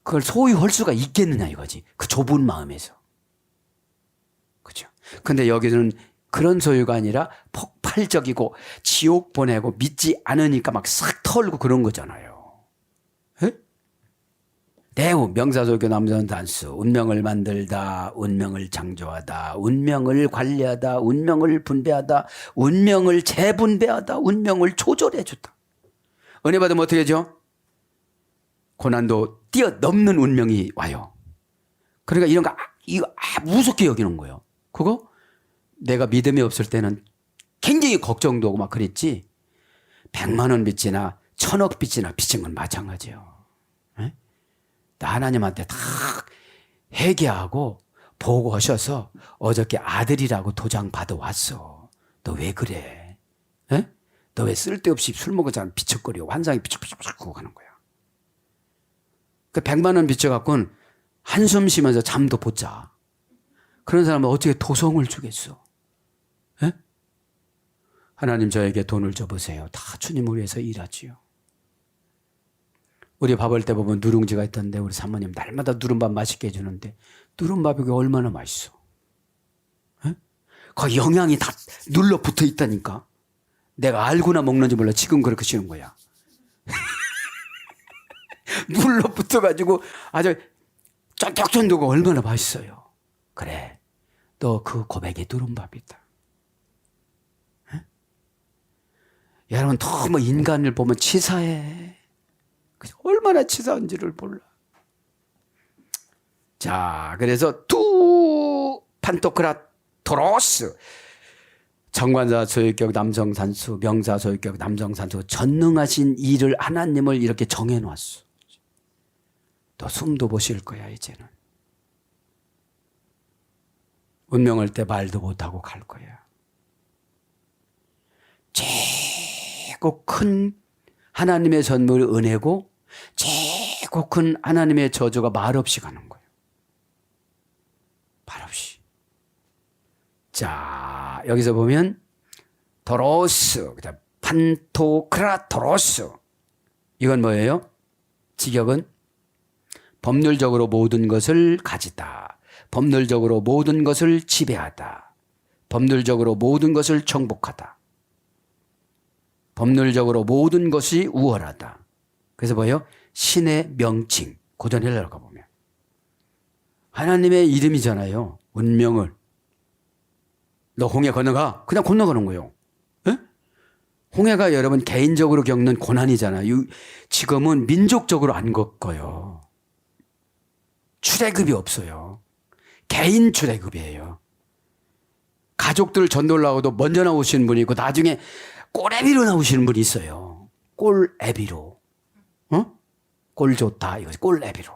그걸 소유할 수가 있겠느냐 이거지. 그 좁은 마음에서. 그죠? 근데 여기서는 그런 소유가 아니라 폭발적이고 지옥 보내고 믿지 않으니까 막 싹 털고 그런 거잖아요. 에? 대우 명사소유격 남성 단수 운명을 만들다 운명을 창조하다 운명을 관리하다 운명을 분배하다 운명을 재분배하다 운명을 조절해 주다. 은혜 받으면 어떻게 하죠? 고난도 뛰어넘는 운명이 와요. 그러니까 이런 거 이거 무섭게 여기는 거예요. 그거 내가 믿음이 없을 때는 굉장히 걱정도 하고 막 그랬지. 100만 원 빚이나 1000억 빚이나 빚은 건 마찬가지예요. 에? 나 하나님한테 다 회개하고 보고하셔서 어저께 아들이라고 도장 받아왔어. 너 왜 그래? 에? 너 왜 쓸데없이 술 먹었잖아. 비척거리고 환상이 비척비척 하는 거야. 그 100만 원 빚져갖고는 한숨 쉬면서 잠도 못 자. 그런 사람은 어떻게 도성을 주겠어? 에? 하나님 저에게 돈을 줘보세요. 다 주님을 위해서 일하지요. 우리 밥할 때 보면 누룽지가 있던데 우리 사모님 날마다 누른밥 맛있게 해주는데 누른밥이 얼마나 맛있어. 에? 거기 영양이 다 눌러 붙어 있다니까. 내가 알고나 먹는지 몰라. 지금 그렇게 쉬는 거야. 눌러 붙어가지고 아주 쫀득쫀득하고 얼마나 맛있어요. 그래, 너 그 고백에 누른밥이다. 에? 여러분 너무 인간을 보면 치사해. 얼마나 치사한지를 몰라. 자, 그래서 두 판토크라토로스 정관사 소유격 남성 산수 명사 소유격 남성 산수 전능하신 일을 하나님을 이렇게 정해놨어. 너 숨도 못 쉴 거야 이제는. 운명할 때 말도 못하고 갈 거야. 최고 큰 하나님의 선물이 은혜고 최고 큰 하나님의 저주가 말없이 가는 거예요. 말없이. 자, 여기서 보면 도로스, 그다음 판토크라토로스. 이건 뭐예요? 직역은 법률적으로 모든 것을 가지다. 법률적으로 모든 것을 지배하다. 법률적으로 모든 것을 정복하다. 법률적으로 모든 것이 우월하다. 그래서 뭐예요? 신의 명칭. 고전 헬라로 가보면. 하나님의 이름이잖아요. 운명을. 너 홍해 건너가? 그냥 건너가는 거예요. 에? 홍해가 여러분 개인적으로 겪는 고난이잖아요. 지금은 민족적으로 안 겪어요. 출애굽이 없어요. 개인 출애굽이에요. 가족들 전도하고도 먼저 나오시는 분이 있고 나중에 꼴애비로 나오시는 분이 있어요. 꼴애비로. 어? 꼴 좋다. 이거지. 꼴애비로.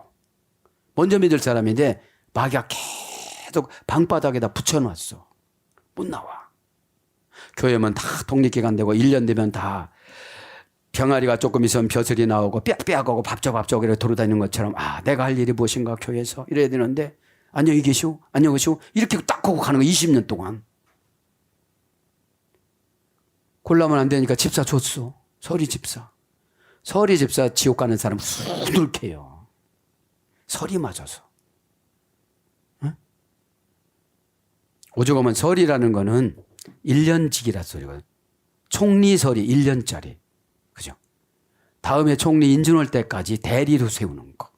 먼저 믿을 사람인데 마귀가 계속 방바닥에다 붙여놨어. 못 나와. 교회면 다 독립기간 되고 1년 되면 다 병아리가 조금 있으면 벼슬이 나오고 빽빽하고 밥쩍밥쩍 이렇게 돌아다니는 것처럼 아 내가 할 일이 무엇인가 교회에서 이래야 되는데 안녕히 계시오 안녕히 계시오 이렇게 딱 하고 가는 거 20년 동안. 골라면 안 되니까 집사 줬어. 서리 집사. 서리 집사 지옥 가는 사람 수두룩해요. 서리 맞아서. 응? 오죽하면 설이라는 거는 1년직이라 소리거든. 총리설이 1년짜리. 그죠? 다음에 총리 인준 올 때까지 대리로 세우는 거.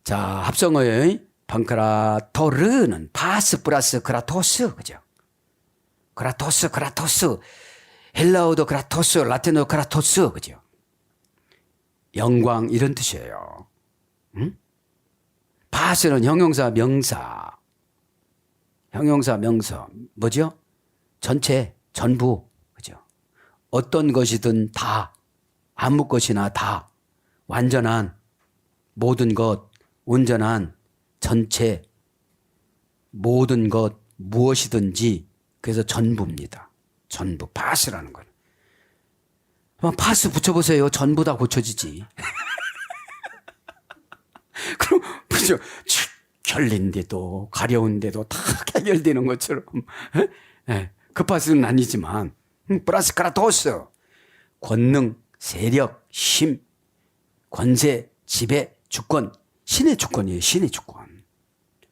자, 합성어의 방크라토르는 파스 플러스 크라토스. 그죠? 크라토스. 헬라어도 크라토스, 라틴어도 크라토스. 그죠? 영광 이런 뜻이에요. 응? 파스는 형용사 명사. 뭐죠? 전체, 전부. 그죠? 어떤 것이든 다, 아무 것이나 다, 완전한, 모든 것, 온전한, 전체, 모든 것, 무엇이든지, 그래서 전부입니다. 전부, 파스라는 거는. 파스 붙여보세요. 전부 다 고쳐지지. 그럼, 그죠? 결린데도, 가려운데도 다 해결되는 것처럼. 그 파스는 아니지만, 플러스 크라토스. 권능, 세력, 힘, 권세, 지배, 주권. 신의 주권이에요. 신의 주권.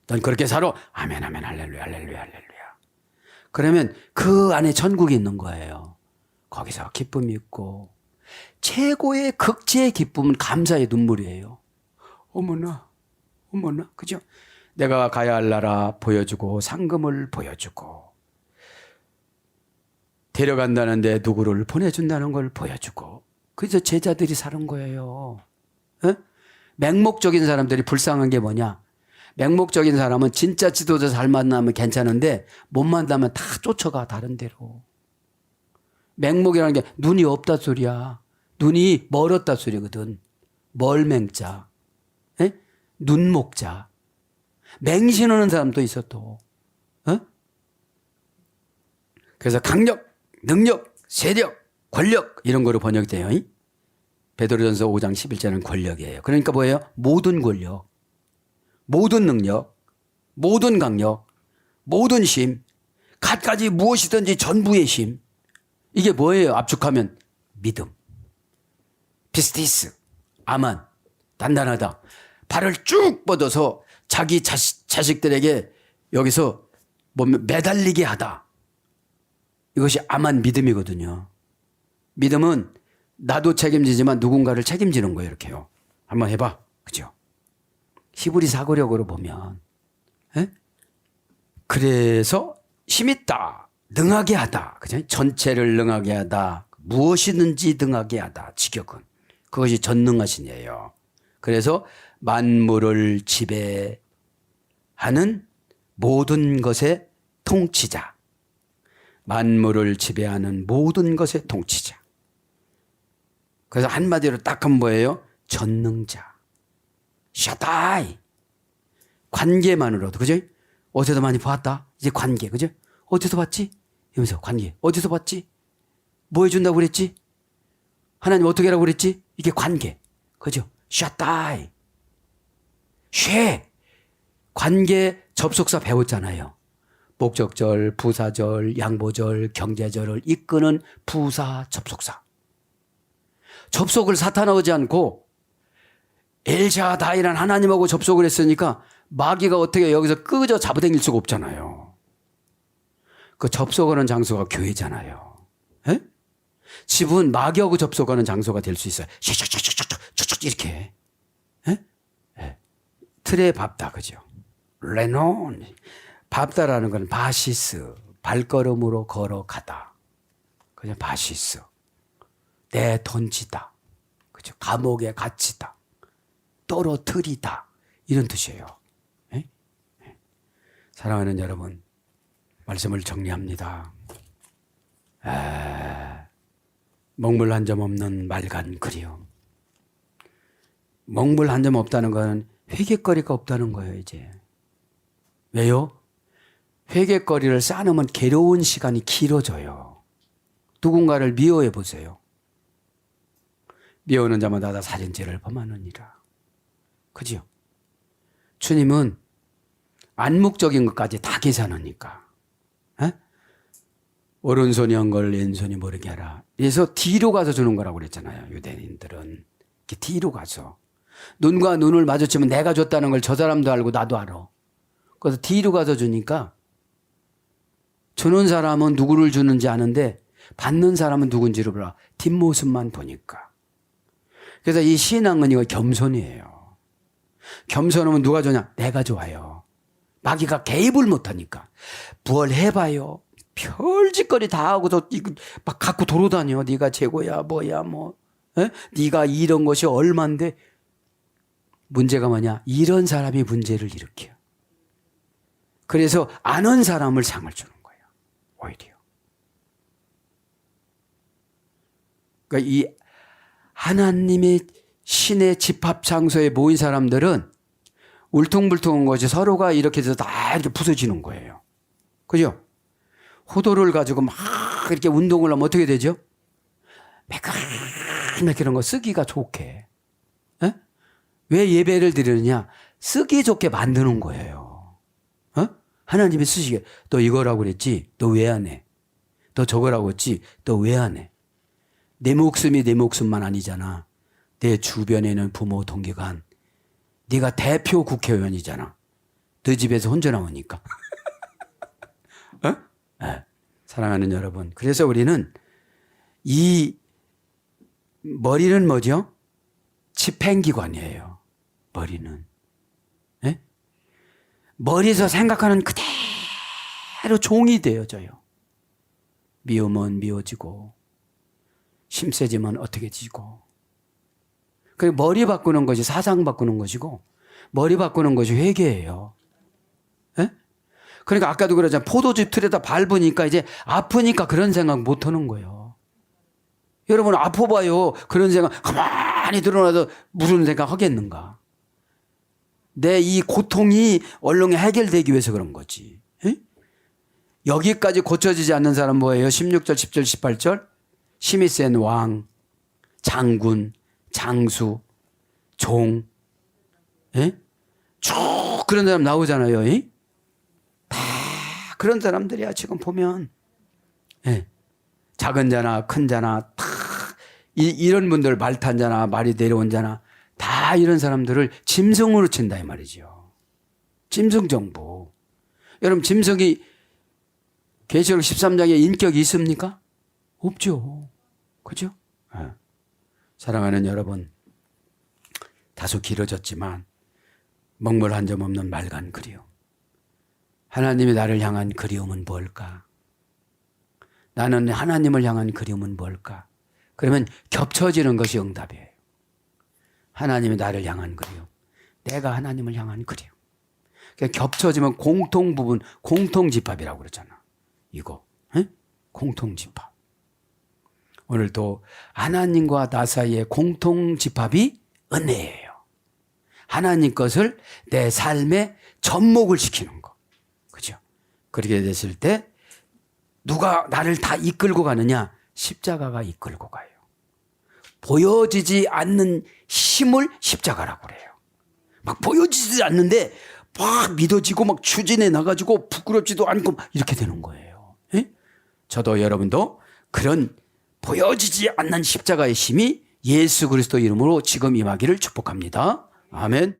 넌 그렇게 살아. 아멘, 할렐루야. 그러면 그 안에 천국이 있는 거예요. 거기서 기쁨이 있고 최고의 극치의 기쁨은 감사의 눈물이에요. 어머나 그죠? 내가 가야 할 나라 보여주고 상금을 보여주고 데려간다는데 누구를 보내준다는 걸 보여주고 그래서 제자들이 사는 거예요. 에? 맹목적인 사람들이 불쌍한 게 뭐냐? 맹목적인 사람은 진짜 지도자 잘 만나면 괜찮은데 못 만나면 다 쫓아가 다른 데로. 맹목이라는 게 눈이 없다 소리야. 눈이 멀었다 소리거든. 멀맹자. 에? 눈목자. 맹신하는 사람도 있어 또. 어? 그래서 강력, 능력, 세력, 권력 이런 거로 번역돼요. 베드로전서 5장 11절은 권력이에요. 그러니까 뭐예요? 모든 권력, 모든 능력, 모든 강력, 모든 힘, 갖가지 무엇이든지 전부의 힘. 이게 뭐예요? 압축하면 믿음. 피스티스, 아만, 단단하다. 발을 쭉 뻗어서 자기 자식들에게 여기서 매달리게 하다. 이것이 아만 믿음이거든요. 믿음은 나도 책임지지만 누군가를 책임지는 거예요. 이렇게요. 한번 해봐. 그죠? 히브리 사고력으로 보면. 에? 그래서 힘있다. 능하게 하다. 그죠? 전체를 능하게 하다. 무엇이든지 능하게 하다. 직역은. 그것이 전능하신이에요. 그래서 만물을 지배하는 모든 것의 통치자. 만물을 지배하는 모든 것의 통치자. 그래서 한마디로 딱 한 뭐예요? 전능자. 샤다이. 관계만으로도, 그죠? 어디서 많이 봤다? 이제 관계, 그죠? 어디서 봤지? 이러면서 관계. 어디서 봤지? 뭐 해준다고 그랬지? 하나님 어떻게 하라고 그랬지? 이게 관계. 그죠? 샤다이. 쉐. 관계 접속사 배웠잖아요. 목적절, 부사절, 양보절, 경제절을 이끄는 부사 접속사. 접속을 사탄하지 않고 엘샤다이란 하나님하고 접속을 했으니까 마귀가 어떻게 여기서 끄져 잡아당길 수가 없잖아요. 그 접속하는 장소가 교회잖아요. 에? 집은 마귀하고 접속하는 장소가 될 수 있어요. 슉슉슉슉슉슉 이렇게. 에? 에. 틀에 밟다, 그죠? 레논. 밟다라는 건 바시스. 발걸음으로 걸어가다. 그냥 바시스. 내 던지다. 그죠? 감옥에 갇히다. 떨어뜨리다. 이런 뜻이에요. 에? 사랑하는 여러분, 말씀을 정리합니다. 먹물 한 점 없는 맑은 그리움. 먹물 한 점 없다는 건 회개거리가 없다는 거예요, 이제. 왜요? 회개거리를 쌓으면 괴로운 시간이 길어져요. 누군가를 미워해 보세요. 미워하는 자마다 다 살인죄를 범하느니라. 그죠? 주님은 안목적인 것까지 다 계산하니까. 에? 오른손이 한 걸 왼손이 모르게 하라. 그래서 뒤로 가서 주는 거라고 그랬잖아요. 유대인들은. 이렇게 뒤로 가서. 눈과 눈을 마주치면 내가 줬다는 걸 저 사람도 알고 나도 알아. 그래서 뒤로 가서 주니까 주는 사람은 누구를 주는지 아는데 받는 사람은 누군지를 몰라. 뒷모습만 보니까. 그래서 이 신앙은 이거 겸손이에요. 겸손하면 누가 좋냐? 내가 좋아요. 마귀가 개입을 못하니까. 뭘 해봐요. 별짓거리 다 하고도 막 갖고 돌아다녀. 네가 최고야 뭐야 뭐. 에? 네가 이런 것이 얼만데. 문제가 뭐냐? 이런 사람이 문제를 일으켜. 그래서 아는 사람을 상을 주는 거예요. 오히려. 그러니까 이 하나님의 신의 집합 장소에 모인 사람들은 울퉁불퉁한 것이 서로가 이렇게 돼서 다 이렇게 부서지는 거예요. 그죠? 호도를 가지고 막 이렇게 운동을 하면 어떻게 되죠? 매끈매끈한 거 쓰기가 좋게. 에? 왜 예배를 드리느냐? 쓰기 좋게 만드는 거예요. 어? 하나님이 쓰시게. 너 이거라고 그랬지? 너 왜 안 해? 너 저거라고 했지? 너 왜 안 해? 내 목숨이 내 목숨만 아니잖아. 내 주변에 있는 부모, 동기간. 네가 대표 국회의원이잖아. 너 집에서 혼자 나오니까. 어? 네. 사랑하는 여러분. 그래서 우리는 이 머리는 뭐죠? 집행기관이에요. 머리는. 네? 머리에서 생각하는 그대로 종이 되어져요. 미우면 미워지고 심세지면 어떻게 지고. 그리고 머리 바꾸는 것이 사상 바꾸는 것이고 머리 바꾸는 것이 회개예요. 예? 그러니까 아까도 그러잖아요. 포도즙 틀에다 밟으니까 이제 아프니까 그런 생각 못 하는 거예요. 여러분 아파봐요. 그런 생각 가만히 드러나도 무슨 생각 하겠는가. 내 이 고통이 얼른 해결되기 위해서 그런 거지. 예? 여기까지 고쳐지지 않는 사람 뭐예요? 16절, 10절, 18절. 힘이 센 왕, 장군, 장수, 종, 예? 쭉 그런 사람 나오잖아요. 예? 다 그런 사람들이야 지금 보면. 예. 작은 자나 큰 자나 다 이런 분들 말 탄 자나 말이 내려온 자나 다 이런 사람들을 짐승으로 친다 이 말이죠. 짐승 정보. 여러분 짐승이 계시록 13장에 인격이 있습니까? 없죠. 그죠? 네. 사랑하는 여러분, 다소 길어졌지만 먹물 한 점 없는 맑은 그리움. 하나님이 나를 향한 그리움은 뭘까? 나는 하나님을 향한 그리움은 뭘까? 그러면 겹쳐지는 것이 응답이에요. 하나님이 나를 향한 그리움. 내가 하나님을 향한 그리움. 그러니까 겹쳐지면 공통 부분, 공통집합이라고 그러잖아. 이거. 에? 공통집합. 오늘도 하나님과 나 사이의 공통집합이 은혜예요. 하나님 것을 내 삶에 접목을 시키는 거. 그죠? 그렇게 됐을 때 누가 나를 다 이끌고 가느냐? 십자가가 이끌고 가요. 보여지지 않는 힘을 십자가라고 그래요. 막 보여지지 않는데 막 믿어지고 막 추진해 나가지고 부끄럽지도 않고 이렇게 되는 거예요. 에? 저도 여러분도 그런 보여지지 않는 십자가의 힘이 예수 그리스도 이름으로 지금 임하기를 축복합니다. 아멘.